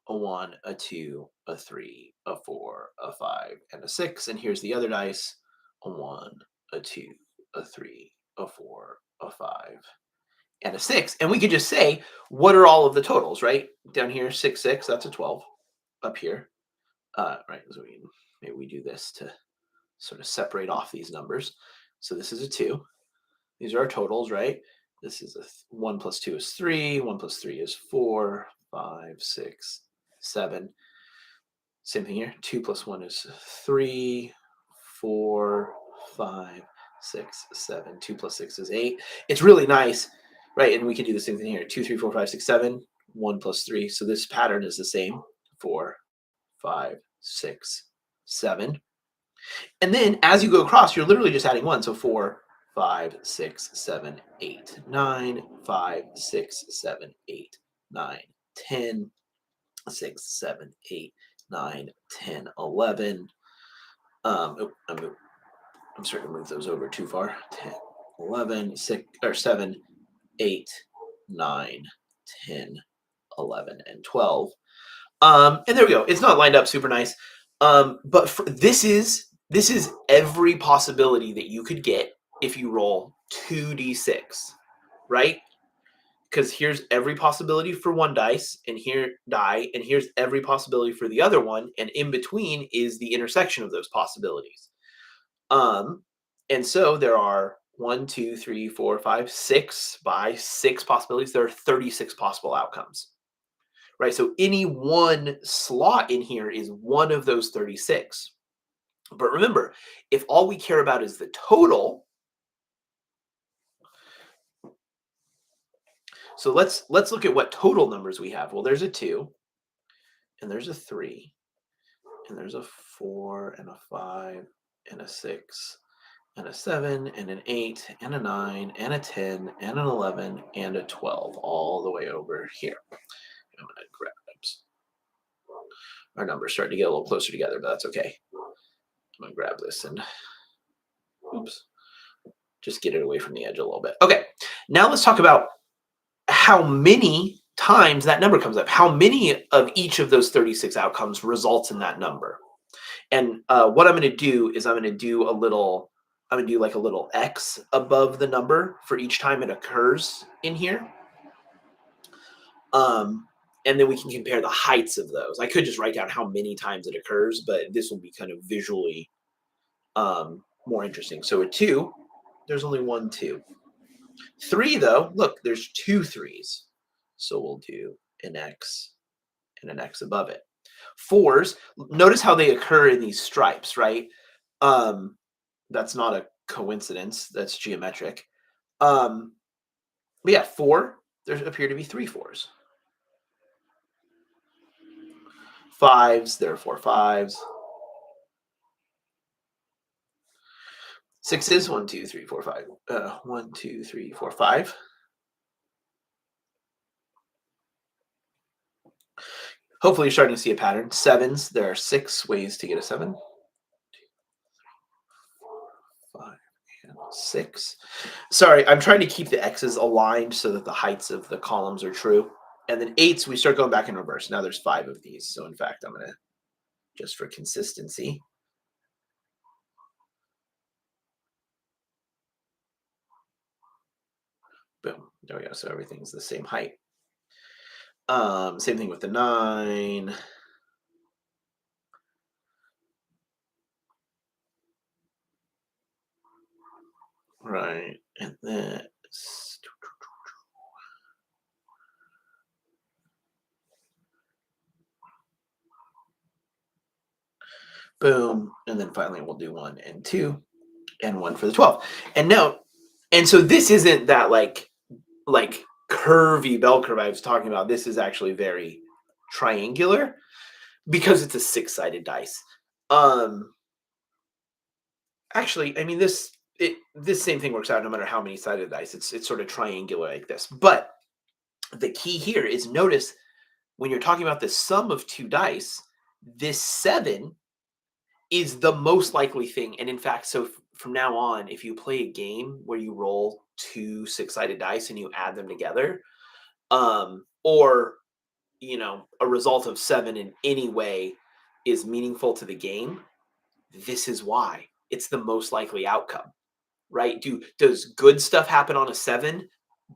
1, a 2, a 3, a 4, a 5, and a 6. And here's the other dice, a 1, a 2, a 3, a 4, a 5, and a 6. And we could just say, what are all of the totals, right? Down here, 6, 6, that's a 12. Up here, right, so maybe we do this to sort of separate off these numbers. So this is a 2. These are our totals, right? This is 1 plus 2 is 3. 1 plus 3 is 4, 5, 6, 7. Same thing here. 2 plus 1 is 3, 4, 5, 6, 7. 2 plus 6 is 8. It's really nice, right? And we can do the same thing here. 2, 3, 4, 5, 6, 7. 1 plus 3. So this pattern is the same. 4, 5, 6, 7. And then as you go across, you're literally just adding 1. So 4, 5, 6, 7, 8, 9, 5, 6, 7, 8, 9, 10, 6, 7, 8, 9, 10, 11. I'm starting to move those over too far. 10, 11, 6, or 7, 8, 9, 10, 11, and 12. And there we go. It's not lined up super nice. But this is every possibility that you could get if you roll 2d6, right? Because here's every possibility for one dice, and here's every possibility for the other one, and in between is the intersection of those possibilities. And so there are 1, 2, 3, 4, 5, 6 by 6 possibilities. There are 36 possible outcomes, right? So any one slot in here is one of those 36. But remember, if all we care about is the total, so let's look at what total numbers we have. Well, there's a 2, and there's a 3, and there's a 4, and a 5, and a 6, and a 7, and an 8, and a 9, and a 10, and an 11, and a 12, all the way over here. I'm going to grab our numbers starting to get a little closer together, but that's okay. I'm going to grab this and just get it away from the edge a little bit. Okay, now let's talk about how many times that number comes up. How many of each of those 36 outcomes results in that number? And what I'm going to do is I'm going to do like a little X above the number for each time it occurs in here. And then we can compare the heights of those. I could just write down how many times it occurs, but this will be kind of visually more interesting. So a 2, there's only 1 2. 3, though, look, there's 2 3s. So we'll do an X and an X above it. 4s, notice how they occur in these stripes, right? That's not a coincidence. That's geometric. But yeah, 4, there appear to be 3 4s. 5s, there are 4 5s. 6s, 1 2 3 4 5. 1 2 3 4 5. Hopefully you're starting to see a pattern. 7s, there are 6 ways to get a 7. 2, 3, 4, 5, and 6. Sorry, I'm trying to keep the X's aligned so that the heights of the columns are true. And then 8s, we start going back in reverse. Now there's 5 of these. So in fact, I'm going to, just for consistency, boom, there we go. So everything's the same height. Same thing with the 9. Right, and this. Boom, and then finally we'll do 1 and 2, and 1 for the 12. And now, and so this isn't that like curvy bell curve I was talking about. This is actually very triangular. because it's a six-sided dice. Um, Actually, I mean this same thing works out no matter how many sided dice. It's sort of triangular like this. But the key here is notice when you're talking about the sum of two dice, this seven is the most likely thing. And in fact, so from now on, if you play a game where you roll two six-sided dice and you add them together, or a result of seven in any way is meaningful to the game, this is why it's the most likely outcome, right? Does good stuff happen on a seven,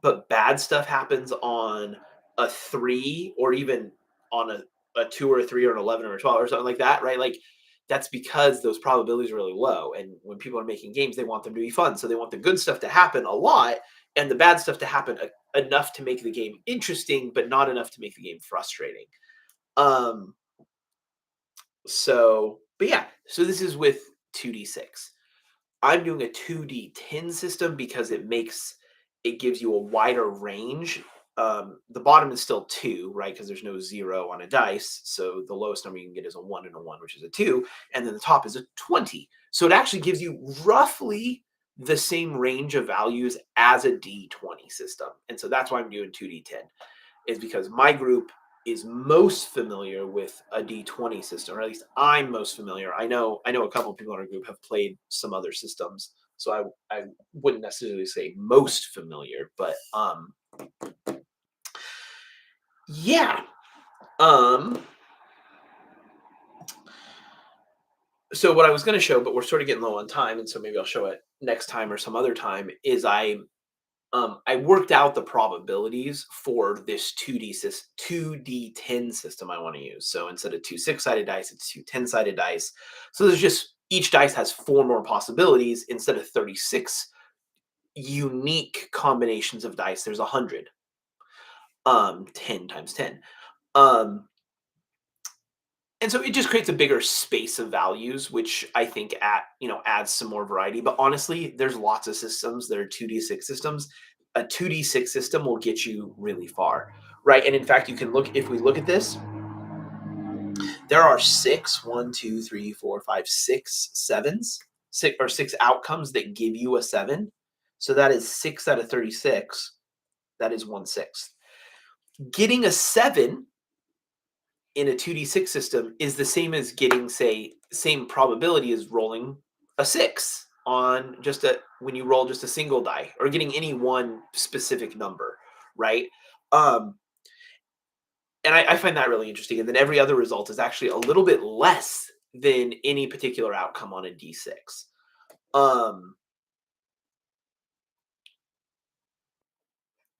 but bad stuff happens on a three, or even on a two or a three or an 11 or a 12 or something like that, right? Like that's because those probabilities are really low. And when people are making games, they want them to be fun. So they want the good stuff to happen a lot and the bad stuff to happen enough to make the game interesting, but not enough to make the game frustrating. Um, but yeah, so this is with 2d6. I'm doing a 2d10 system because it gives you a wider range. The bottom is still 2, right? Because there's no 0 on a dice. So the lowest number you can get is a 1 and a 1, which is a 2. And then the top is a 20. So it actually gives you roughly the same range of values as a d20 system. And so that's why I'm doing 2d10, is because my group is most familiar with a D20 system, or at least I'm most familiar. I know a couple of people in our group have played some other systems, so I wouldn't necessarily say most familiar, but yeah. So what I was going to show, but we're sort of getting low on time, and so maybe I'll show it next time or some other time, is I worked out the probabilities for this 2D10 system I want to use. So instead of two six-sided dice, it's two 10-sided dice. So there's just each dice has four more possibilities instead of 36 unique combinations of dice. There's 100. 10 times 10. Um, and so it just creates a bigger space of values, which I think adds some more variety. But honestly, there's lots of systems that are 2d6 systems. A 2d6 system will get you really far, right? And in fact, if we look at this, there are one, two, three, four, five, six sevens, six outcomes that give you a seven. So that is 6 out of 36. That is 1/6. Getting a seven in a 2d6 system is the same as getting, say, same probability as rolling a 6 on when you roll just a single die, or getting any one specific number, right? um and I find that really interesting. And then every other result is actually a little bit less than any particular outcome on a d6.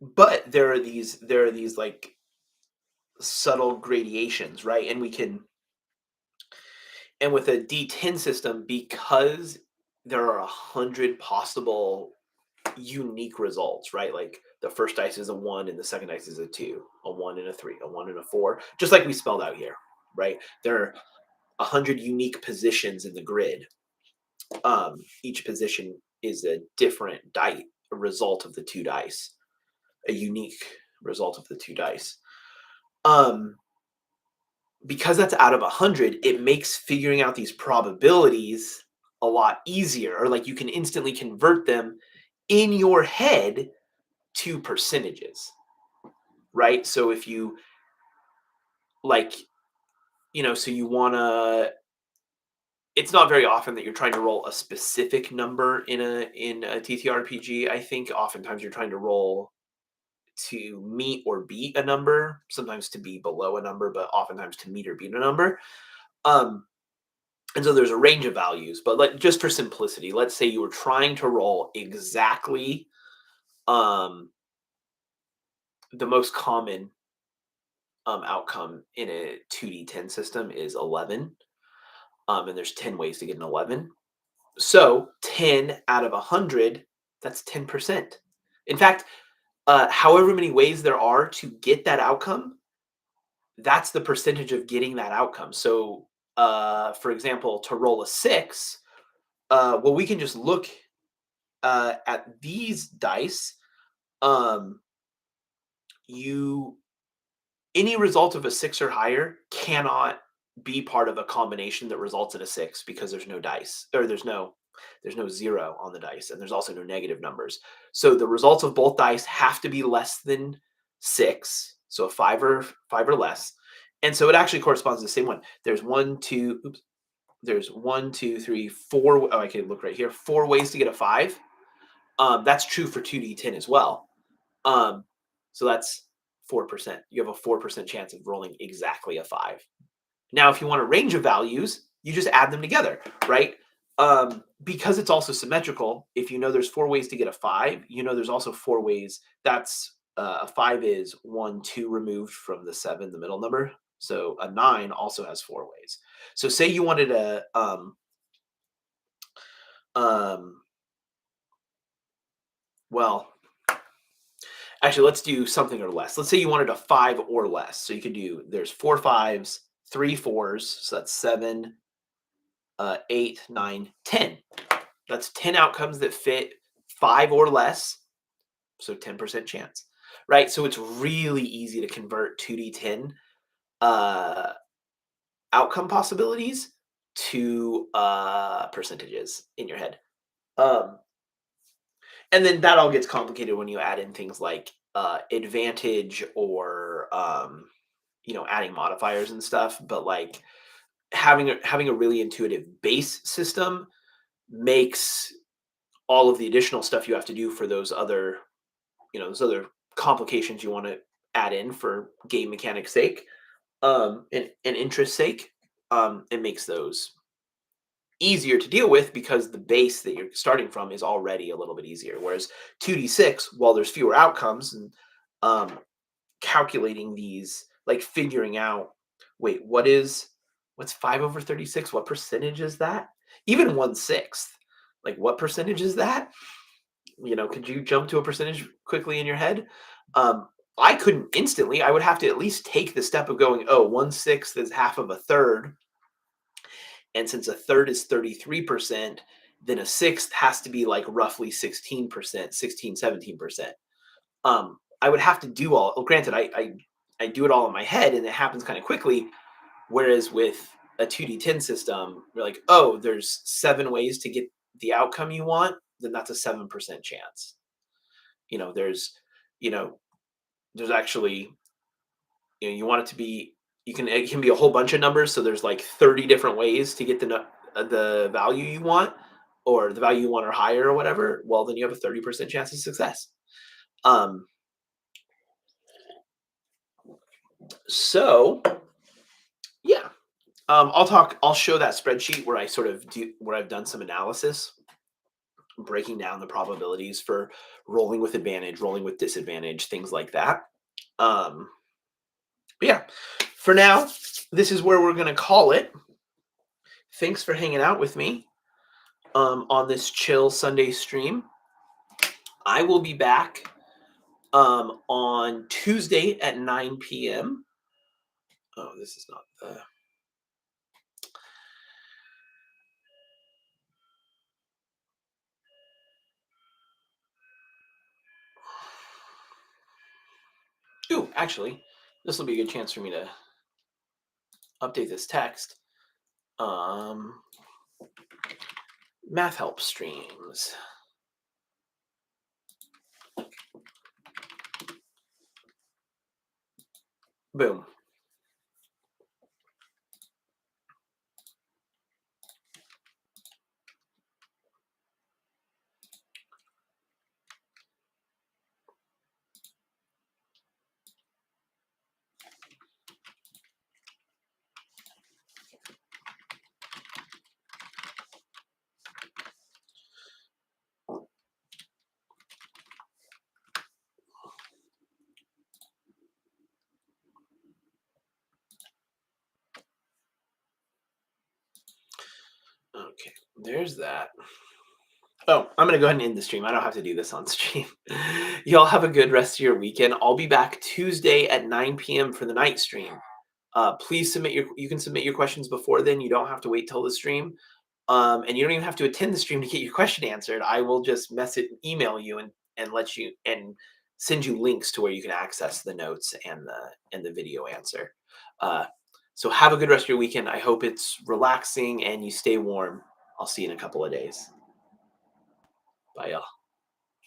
But there are these like subtle gradations, right? And with a D10 system, because there are 100 possible unique results, right? Like the first dice is a 1 and the second dice is a 2, a 1 and a 3, a 1 and a 4, just like we spelled out here, right? There are 100 unique positions in the grid. Each position is a different die, a result of the two dice, a unique result of the two dice. Because that's out of 100, it makes figuring out these probabilities a lot easier, or like you can instantly convert them in your head to percentages, right? So if you like, so you want to, it's not very often that you're trying to roll a specific number in a TTRPG. I think oftentimes you're trying to roll to meet or beat a number, sometimes to be below a number, but oftentimes to meet or beat a number. Um, And so there's a range of values, but just for simplicity, let's say you were trying to roll exactly, um, the most common outcome in a 2d10 system is 11. And there's 10 ways to get an 11. So 10 out of 100, that's 10%. In fact, however many ways there are to get that outcome, that's the percentage of getting that outcome. So, for example, to roll a 6, well, we can just look at these dice. um, you Any result of a 6 or higher cannot be part of a combination that results in a 6 because there's no dice, or there's no 0 on the dice, and there's also no negative numbers. So the results of both dice have to be less than 6, so a 5 or less. And so it actually corresponds to the same one. There's one, two, oops, there's 1, 2, 3, 4. Oh, I can look right here. 4 ways to get a 5. That's true for 2d10 as well. Um, so that's 4%. You have a 4% chance of rolling exactly a 5. Now, if you want a range of values, you just add them together, right? Because it's also symmetrical, if you know there's 4 ways to get a 5, you know there's also 4 ways. That's a 5 is 1, 2 removed from the 7, the middle number. So a 9 also has 4 ways. So say you wanted a um, well, actually, let's do something or less. Let's say you wanted a 5 or less. So you could do, there's 4 5s, 3 4s. So that's 7, 8, 9, 10. That's 10 outcomes that fit 5 or less. So 10% chance, right? So it's really easy to convert 2d10 uh, outcome possibilities to percentages in your head. Um, and then that all gets complicated when you add in things like advantage or adding modifiers and stuff. But like having a really intuitive base system makes all of the additional stuff you have to do for those other complications you want to add in for game mechanics sake, and interest sake. It makes those easier to deal with because the base that you're starting from is already a little bit easier. Whereas 2d6, while there's fewer outcomes and um, calculating these, like figuring out, wait, what's 5/36? What percentage is that? Even 1/6, like what percentage is that? Could you jump to a percentage quickly in your head? Um, I couldn't instantly. I would have to at least take the step of going, oh, 1/6 is half of a third. And since a third is 33%, then a sixth has to be like roughly 16%, 16, 17%. I would have to do all, well, granted, I do it all in my head and it happens kind of quickly. Whereas with a 2d10 system, you're like, oh, there's 7 ways to get the outcome you want, then that's a 7% chance. You know, there's, you know, there's actually, you want it to be, it can be a whole bunch of numbers. So there's like 30 different ways to get the value you want, or the value you want or higher or whatever. Well, then you have a 30% chance of success. Um, so yeah, I'll show that spreadsheet where I sort of where I've done some analysis, breaking down the probabilities for rolling with advantage, rolling with disadvantage, things like that. But yeah, for now, this is where we're going to call it. Thanks for hanging out with me on this chill Sunday stream. I will be back on Tuesday at 9 p.m. Oh, this is not the. Ooh, actually, this will be a good chance for me to update this text. Math help streams. Boom. Okay, there's that. Oh, I'm going to go ahead and end the stream. I don't have to do this on stream. Y'all have a good rest of your weekend. I'll be back Tuesday at 9 p.m. for the night stream. Please you can submit your questions before then. You don't have to wait till the stream. And you don't even have to attend the stream to get your question answered. I will just email you and let you and send you links to where you can access the notes and the video answer. So have a good rest of your weekend. I hope it's relaxing and you stay warm. I'll see you in a couple of days. Bye, y'all.